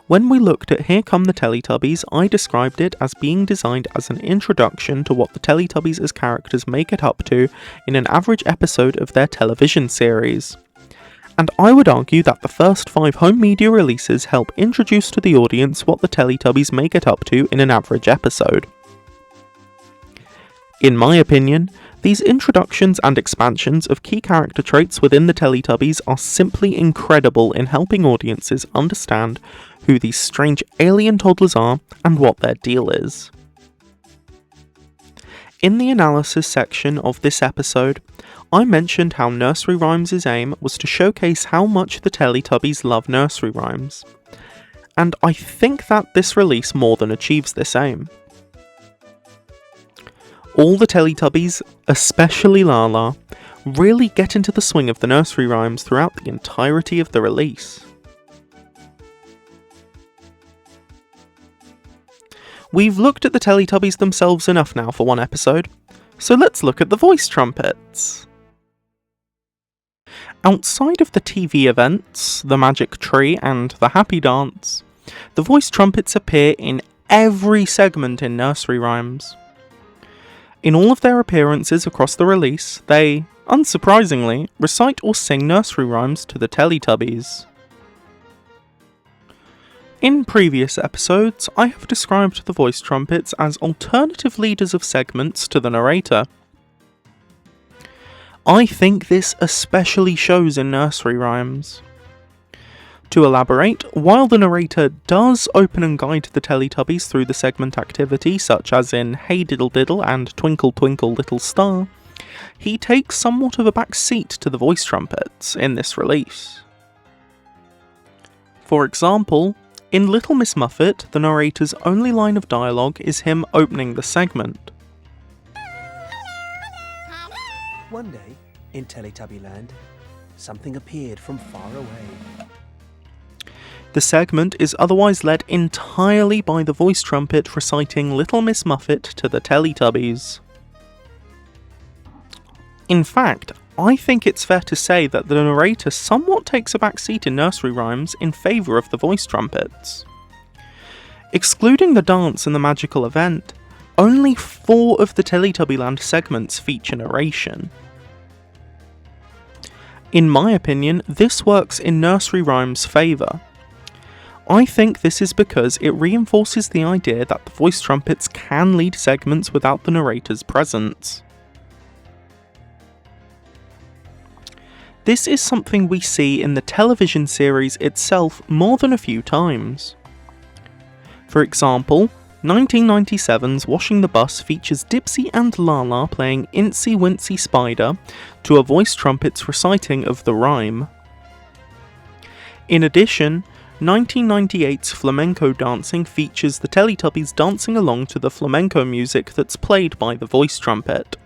When we looked at Here Come the Teletubbies, I described it as being designed as an introduction to what the Teletubbies as characters may get up to in an average episode of their television series. And I would argue that the first 5 home media releases help introduce to the audience what the Teletubbies may get up to in an average episode. In my opinion, these introductions and expansions of key character traits within the Teletubbies are simply incredible in helping audiences understand who these strange alien toddlers are and what their deal is. In the analysis section of this episode, I mentioned how Nursery Rhymes' aim was to showcase how much the Teletubbies love nursery rhymes, and I think that this release more than achieves this aim. All the Teletubbies, especially Laa-Laa, really get into the swing of the nursery rhymes throughout the entirety of the release. We've looked at the Teletubbies themselves enough now for one episode, so let's look at the voice trumpets. Outside of the TV events, the Magic Tree and the Happy Dance, the voice trumpets appear in every segment in Nursery Rhymes. In all of their appearances across the release, they, unsurprisingly, recite or sing nursery rhymes to the Teletubbies. In previous episodes, I have described the voice trumpets as alternative leaders of segments to the narrator. I think this especially shows in Nursery Rhymes. To elaborate, while the narrator does open and guide the Teletubbies through the segment activity, such as in Hey Diddle Diddle and Twinkle Twinkle Little Star, he takes somewhat of a back seat to the voice trumpets in this release. For example, in Little Miss Muffet, the narrator's only line of dialogue is him opening the segment. One day, in Teletubby Land, something appeared from far away. The segment is otherwise led entirely by the voice trumpet reciting Little Miss Muffet to the Teletubbies. In fact, I think it's fair to say that the narrator somewhat takes a back seat in Nursery Rhymes in favour of the voice trumpets. Excluding the dance and the magical event, only 4 of the Teletubbyland segments feature narration. In my opinion, this works in Nursery Rhymes' favour. I think this is because it reinforces the idea that the voice trumpets can lead segments without the narrator's presence. This is something we see in the television series itself more than a few times. For example, 1997's Washing the Bus features Dipsy and Laa-Laa playing Incy Wincy Spider to a voice trumpet's reciting of the rhyme. In addition, 1998's Flamenco Dancing features the Teletubbies dancing along to the flamenco music that's played by the voice trumpet.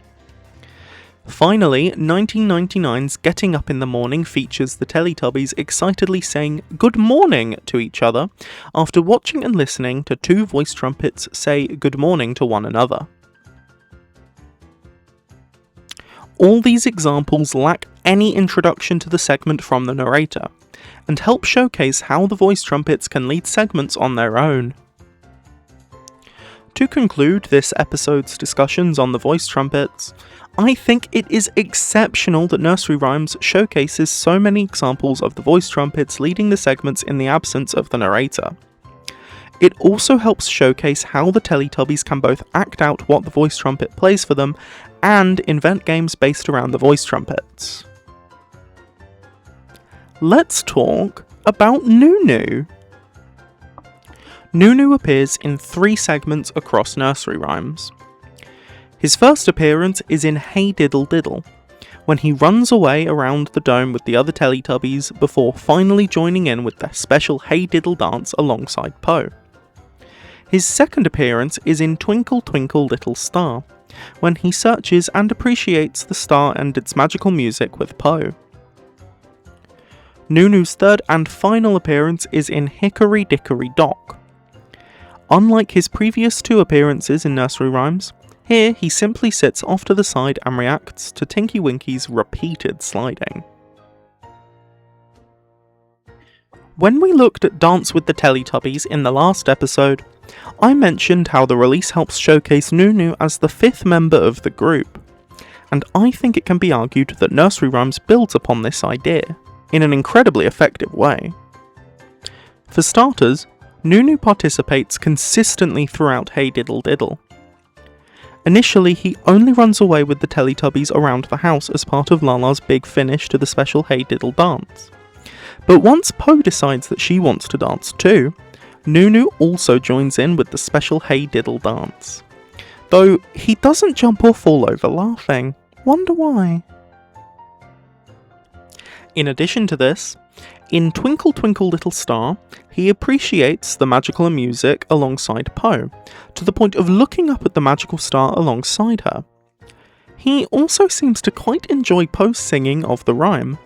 Finally, 1999's Getting Up in the Morning features the Teletubbies excitedly saying "Good morning" to each other after watching and listening to 2 voice trumpets say good morning to one another. All these examples lack any introduction to the segment from the narrator, and help showcase how the voice trumpets can lead segments on their own. To conclude this episode's discussions on the voice trumpets, I think it is exceptional that Nursery Rhymes showcases so many examples of the voice trumpets leading the segments in the absence of the narrator. It also helps showcase how the Teletubbies can both act out what the voice trumpet plays for them and invent games based around the voice trumpets. Let's talk about Nunu. Nunu appears in 3 segments across nursery rhymes. His first appearance is in Hey Diddle Diddle, when he runs away around the dome with the other Teletubbies before finally joining in with their special Hey Diddle dance alongside Po. His second appearance is in Twinkle Twinkle Little Star, when he searches and appreciates the star and its magical music with Po. Nunu's third and final appearance is in Hickory Dickory Dock. Unlike his previous 2 appearances in nursery rhymes, here he simply sits off to the side and reacts to Tinky Winky's repeated sliding. When we looked at Dance with the Teletubbies in the last episode, I mentioned how the release helps showcase Nunu as the 5th member of the group, and I think it can be argued that Nursery Rhymes builds upon this idea in an incredibly effective way. For starters, Nunu participates consistently throughout Hey Diddle Diddle. Initially, he only runs away with the Teletubbies around the house as part of Lala's big finish to the special Hey Diddle dance. But once Po decides that she wants to dance too, Nunu also joins in with the special Hey Diddle dance. Though he doesn't jump or fall over laughing. Wonder why? In addition to this, in Twinkle Twinkle Little Star, he appreciates the magical music alongside Po, to the point of looking up at the magical star alongside her. He also seems to quite enjoy Po's singing of the rhyme.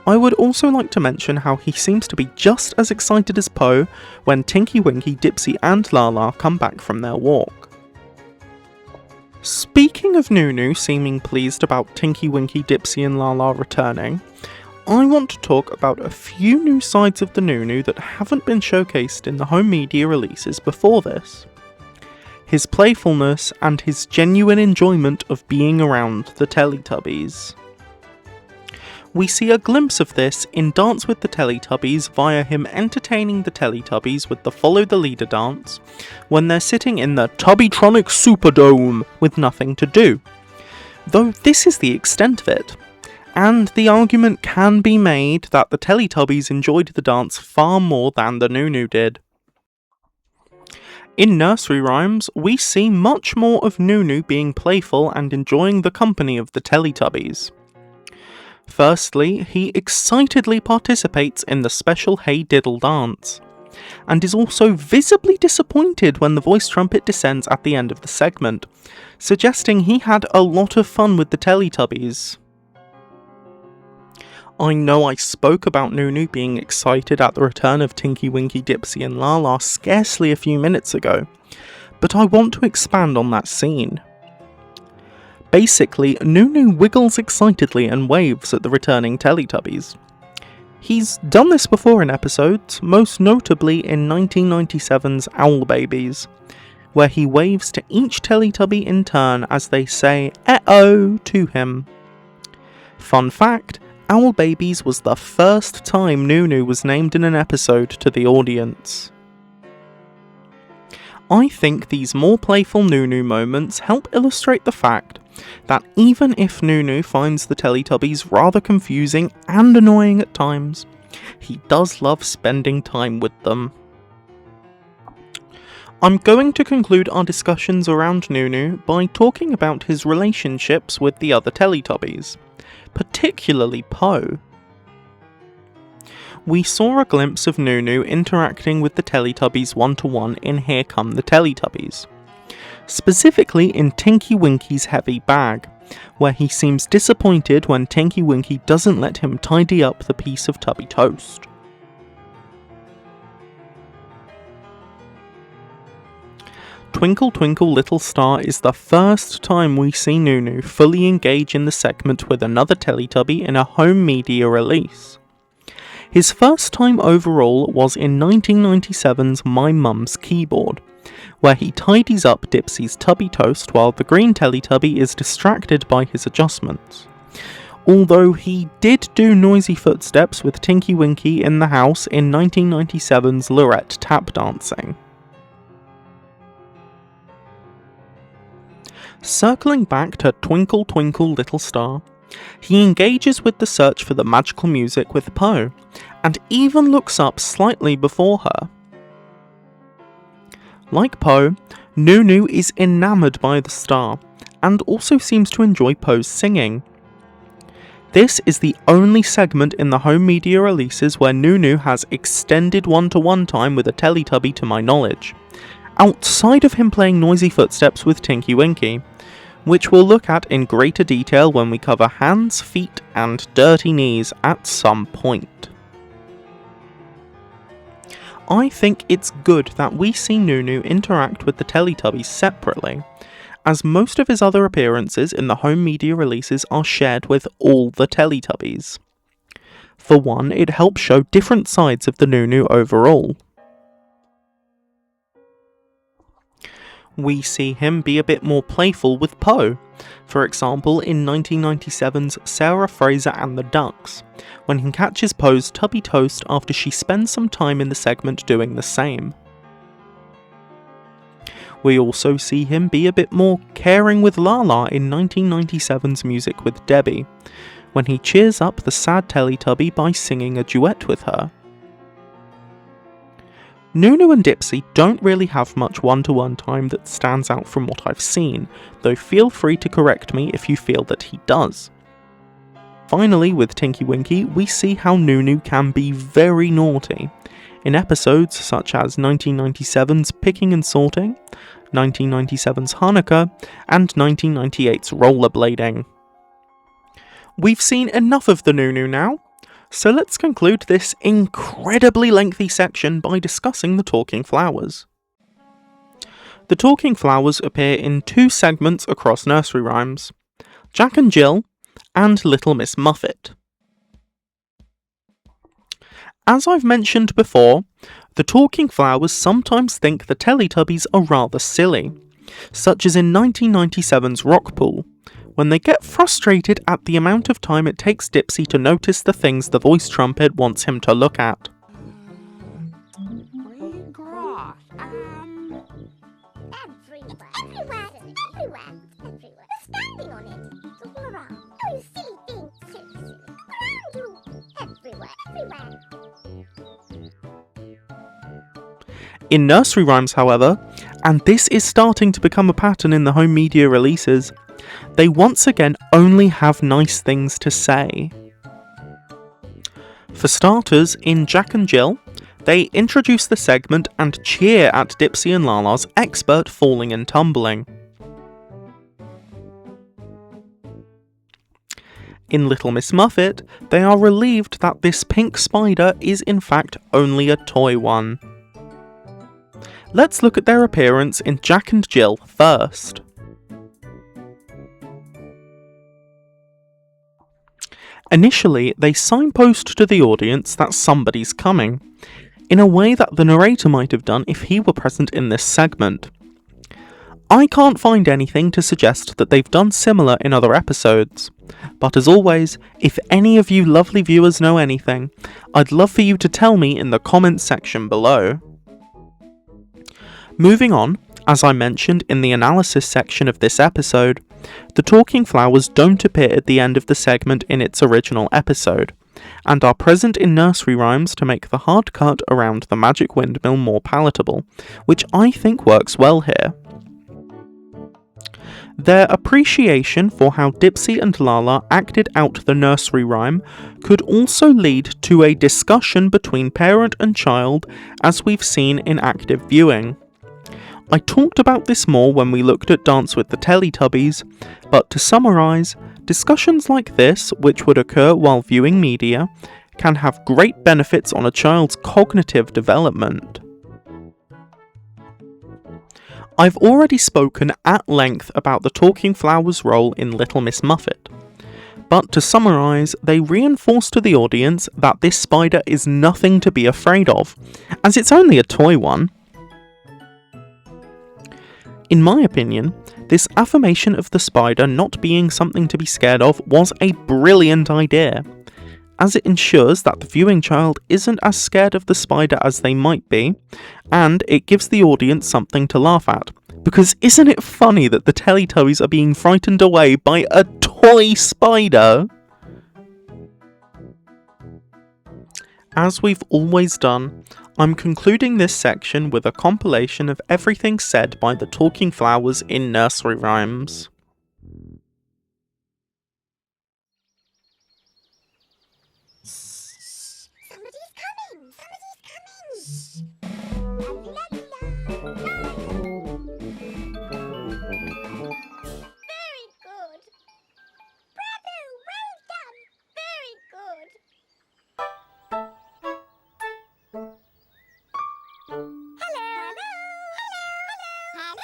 I would also like to mention how he seems to be just as excited as Po when Tinky Winky, Dipsy and Lala come back from their walk. Speaking of Nunu seeming pleased about Tinky Winky, Dipsy and Lala returning, I want to talk about a few new sides of the Nunu that haven't been showcased in the home media releases before this. His playfulness and his genuine enjoyment of being around the Teletubbies. We see a glimpse of this in Dance with the Teletubbies via him entertaining the Teletubbies with the Follow the Leader dance when they're sitting in the Tubbytronic Superdome with nothing to do. Though this is the extent of it, and the argument can be made that the Teletubbies enjoyed the dance far more than the Nunu did. In nursery rhymes, we see much more of Nunu being playful and enjoying the company of the Teletubbies. Firstly, he excitedly participates in the special Hey Diddle dance, and is also visibly disappointed when the voice trumpet descends at the end of the segment, suggesting he had a lot of fun with the Teletubbies. I know I spoke about Nunu being excited at the return of Tinky Winky, Dipsy and Lala scarcely a few minutes ago, but I want to expand on that scene. Basically, Nunu wiggles excitedly and waves at the returning Teletubbies. He's done this before in episodes, most notably in 1997's Owl Babies, where he waves to each Teletubby in turn as they say "eh-oh" to him. Fun fact, Owl Babies was the first time Nunu was named in an episode to the audience. I think these more playful Nunu moments help illustrate the fact that even if Nunu finds the Teletubbies rather confusing and annoying at times, he does love spending time with them. I'm going to conclude our discussions around Nunu by talking about his relationships with the other Teletubbies, particularly Po. We saw a glimpse of Nunu interacting with the Teletubbies one-to-one in Here Come the Teletubbies, specifically in Tinky Winky's heavy bag, where he seems disappointed when Tinky Winky doesn't let him tidy up the piece of tubby toast. Twinkle Twinkle Little Star is the first time we see Nunu fully engage in the segment with another Teletubby in a home media release. His first time overall was in 1997's My Mum's Keyboard, where he tidies up Dipsy's tubby toast while the green Teletubby is distracted by his adjustments. although he did do noisy footsteps with Tinky Winky in the house in 1997's Lorette tap dancing. Circling back to Twinkle Twinkle Little Star, he engages with the search for the magical music with Po, and even looks up slightly before her. Like Po, Nunu is enamoured by the star, and also seems to enjoy Po's singing. This is the only segment in the home media releases where Nunu has extended one-to-one time with a Teletubby to my knowledge, outside of him playing noisy footsteps with Tinky Winky, which we'll look at in greater detail when we cover hands, feet, and dirty knees at some point. I think it's good that we see Nunu interact with the Teletubbies separately, as most of his other appearances in the home media releases are shared with all the Teletubbies. For one, it helps show different sides of the Nunu overall. We see him be a bit more playful with Po, for example in 1997's Sarah Fraser and the Ducks, when he catches Po's tubby toast after she spends some time in the segment doing the same. We also see him be a bit more caring with Lala in 1997's Music with Debbie, when he cheers up the sad Teletubby by singing a duet with her. Nunu and Dipsy don't really have much one-to-one time that stands out from what I've seen, though feel free to correct me if you feel that he does. Finally, with Tinky Winky, we see how Nunu can be very naughty, in episodes such as 1997's Picking and Sorting, 1997's Hanukkah, and 1998's Rollerblading. We've seen enough of the Nunu now, so let's conclude this incredibly lengthy section by discussing the talking flowers. The talking flowers appear in two segments across nursery rhymes, Jack and Jill and Little Miss Muffet. As I've mentioned before, the talking flowers sometimes think the Teletubbies are rather silly, such as in 1997's Rock Pool, when they get frustrated at the amount of time it takes Dipsy to notice the things the voice trumpet wants him to look at. Green grass. Everywhere. We're standing on it. It's all around. Oh, you silly thing. Silly. Around you. Everywhere. In nursery rhymes, however, and this is starting to become a pattern in the home media releases, they once again only have nice things to say. For starters, in Jack and Jill, they introduce the segment and cheer at Dipsy and Lala's expert falling and tumbling. In Little Miss Muffet, they are relieved that this pink spider is in fact only a toy one. Let's look at their appearance in Jack and Jill first. Initially, they signpost to the audience that somebody's coming, in a way that the narrator might have done if he were present in this segment. I can't find anything to suggest that they've done similar in other episodes, but as always, if any of you lovely viewers know anything, I'd love for you to tell me in the comments section below. Moving on, as I mentioned in the analysis section of this episode, the talking flowers don't appear at the end of the segment in its original episode, and are present in nursery rhymes to make the hard cut around the magic windmill more palatable, which I think works well here. Their appreciation for how Dipsy and Lala acted out the nursery rhyme could also lead to a discussion between parent and child, as we've seen in active viewing. I talked about this more when we looked at Dance with the Teletubbies, but to summarise, discussions like this, which would occur while viewing media, can have great benefits on a child's cognitive development. I've already spoken at length about the talking flowers' role in Little Miss Muffet, but to summarise, they reinforce to the audience that this spider is nothing to be afraid of, as it's only a toy one. In my opinion, This affirmation of the spider not being something to be scared of was a brilliant idea, as it ensures that the viewing child isn't as scared of the spider as they might be, and it gives the audience something to laugh at. Because isn't it funny that the Teletubbies are being frightened away by a toy spider? As we've always done, I'm concluding this section with a compilation of everything said by the talking flowers in nursery rhymes. Somebody's coming! Somebody's coming! La, la, la. Very good. Bravo! Well done! Very good. Hello! Hello!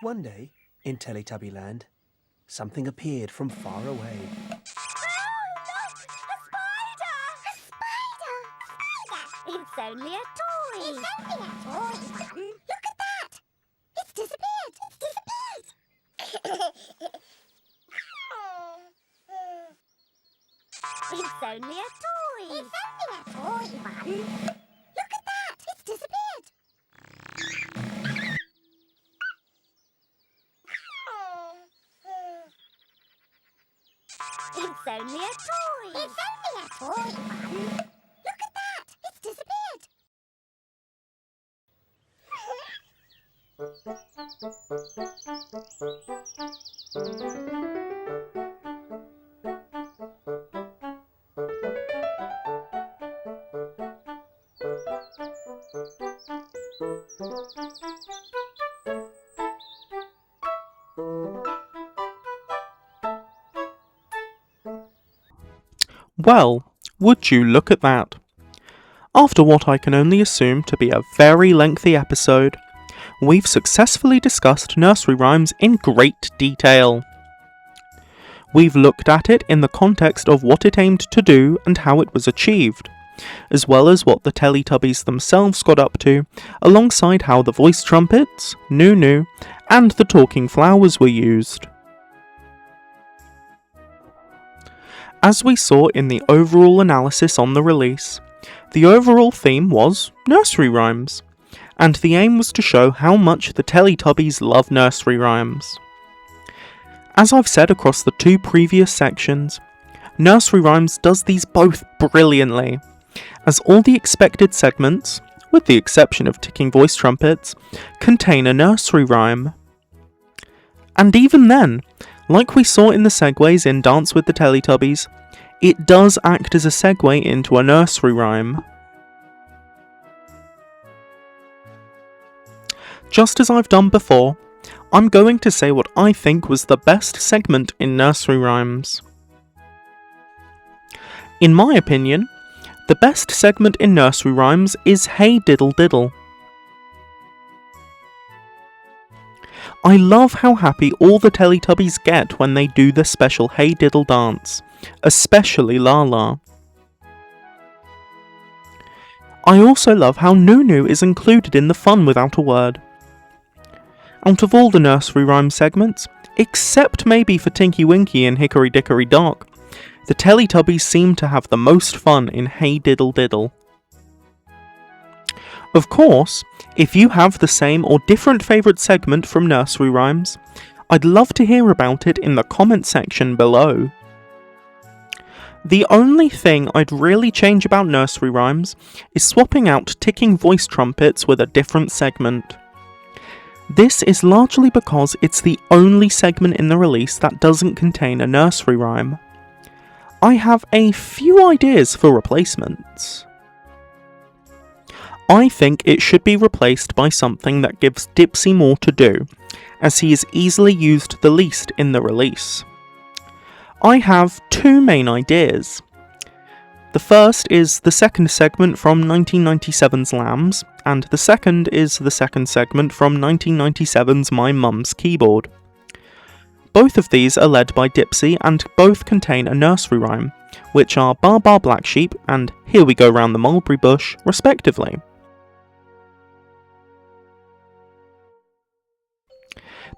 One day, in Teletubby Land, something appeared from far away. It's only a toy. It's only a toy. Look at that. It's disappeared. It's disappeared. It's only a toy. It's only a toy, Mum. Look at that. It's disappeared. It's only a toy. It's only a toy, Mum. Look at that. It's disappeared. Well, would you look at that? After what I can only assume to be a very lengthy episode, we've successfully discussed nursery rhymes in great detail. We've looked at it in the context of what it aimed to do and how it was achieved, as well as what the Teletubbies themselves got up to, alongside how the voice trumpets, Nunu, and the talking flowers were used. As we saw in the overall analysis on the release, the overall theme was nursery rhymes, and the aim was to show how much the Teletubbies love nursery rhymes. As I've said across the two previous sections, nursery rhymes does these both brilliantly, as all the expected segments, with the exception of ticking voice trumpets, contain a nursery rhyme. And even then, like we saw in the segues in Dance with the Teletubbies, it does act as a segue into a nursery rhyme. Just as I've done before, I'm going to say what I think was the best segment in nursery rhymes. In my opinion, the best segment in nursery rhymes is Hey Diddle Diddle. I love how happy all the Teletubbies get when they do the special Hey Diddle dance, especially Lala. I also love how Nunu is included in the fun without a word. Out of all the nursery rhyme segments, except maybe for Tinky Winky and Hickory Dickory Dock, the Teletubbies seem to have the most fun in Hey Diddle Diddle. Of course, if you have the same or different favourite segment from nursery rhymes, I'd love to hear about it in the comment section below. The only thing I'd really change about nursery rhymes is swapping out ticking voice trumpets with a different segment. This is largely because it's the only segment in the release that doesn't contain a nursery rhyme. I have a few ideas for replacements. I think it should be replaced by something that gives Dipsy more to do, as he is easily used the least in the release. I have two main ideas. The first is the second segment from 1997's Lambs, and the second is the second segment from 1997's My Mum's Keyboard. Both of these are led by Dipsy and both contain a nursery rhyme, which are Bar Bar Black Sheep and Here We Go Round the Mulberry Bush, respectively.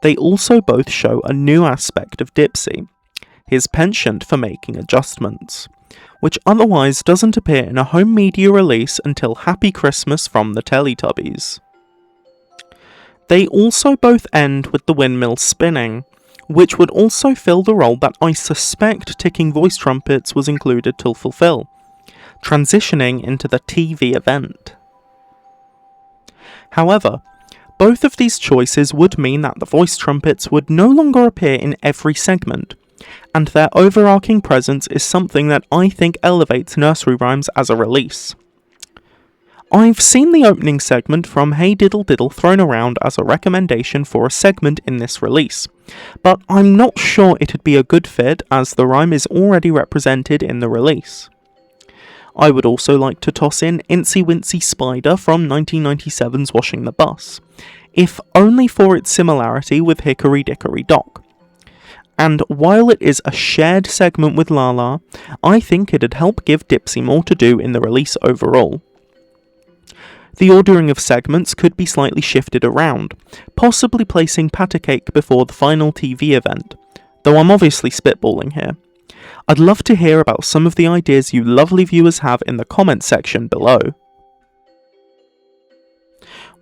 They also both show a new aspect of Dipsy, his penchant for making adjustments, which otherwise doesn't appear in a home media release until Happy Christmas from the Teletubbies. They also both end with the windmill spinning, which would also fill the role that I suspect Ticking Voice Trumpets was included to fulfill, transitioning into the TV event. However, both of these choices would mean that the voice trumpets would no longer appear in every segment, and their overarching presence is something that I think elevates nursery rhymes as a release. I've seen the opening segment from Hey Diddle Diddle thrown around as a recommendation for a segment in this release, but I'm not sure it'd be a good fit as the rhyme is already represented in the release. I would also like to toss in Incy Wincy Spider from 1997's Washing the Bus, if only for its similarity with Hickory Dickory Dock. And while it is a shared segment with Lala, I think it'd help give Dipsy more to do in the release overall. The ordering of segments could be slightly shifted around, possibly placing Patacake before the final TV event, though I'm obviously spitballing here. I'd love to hear about some of the ideas you lovely viewers have in the comments section below.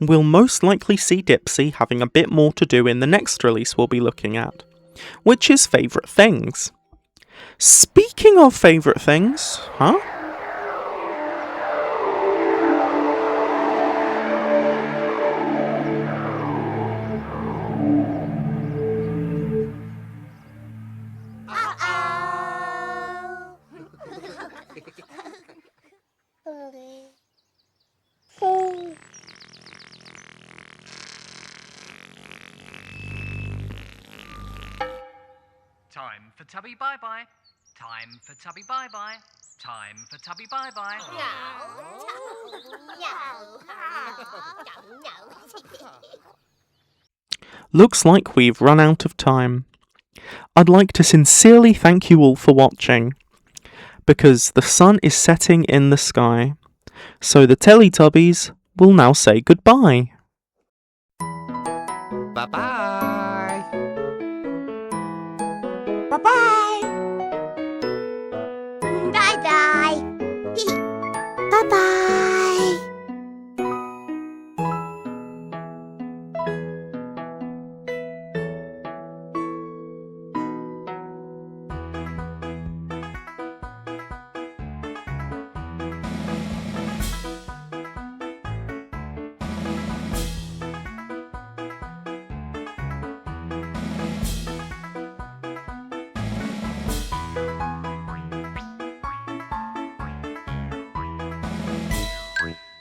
We'll most likely see Dipsy having a bit more to do in the next release we'll be looking at, which is Favourite Things. Speaking of favourite things, huh? Time for Tubby Bye-Bye. Time for Tubby Bye-Bye. Time for Tubby Bye-Bye. Looks like we've run out of time. I'd like to sincerely thank you all for watching, because the sun is setting in the sky, so the Teletubbies will now say goodbye. Bye-bye. Bye-bye. Bye-bye. Bye-bye.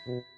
Mm.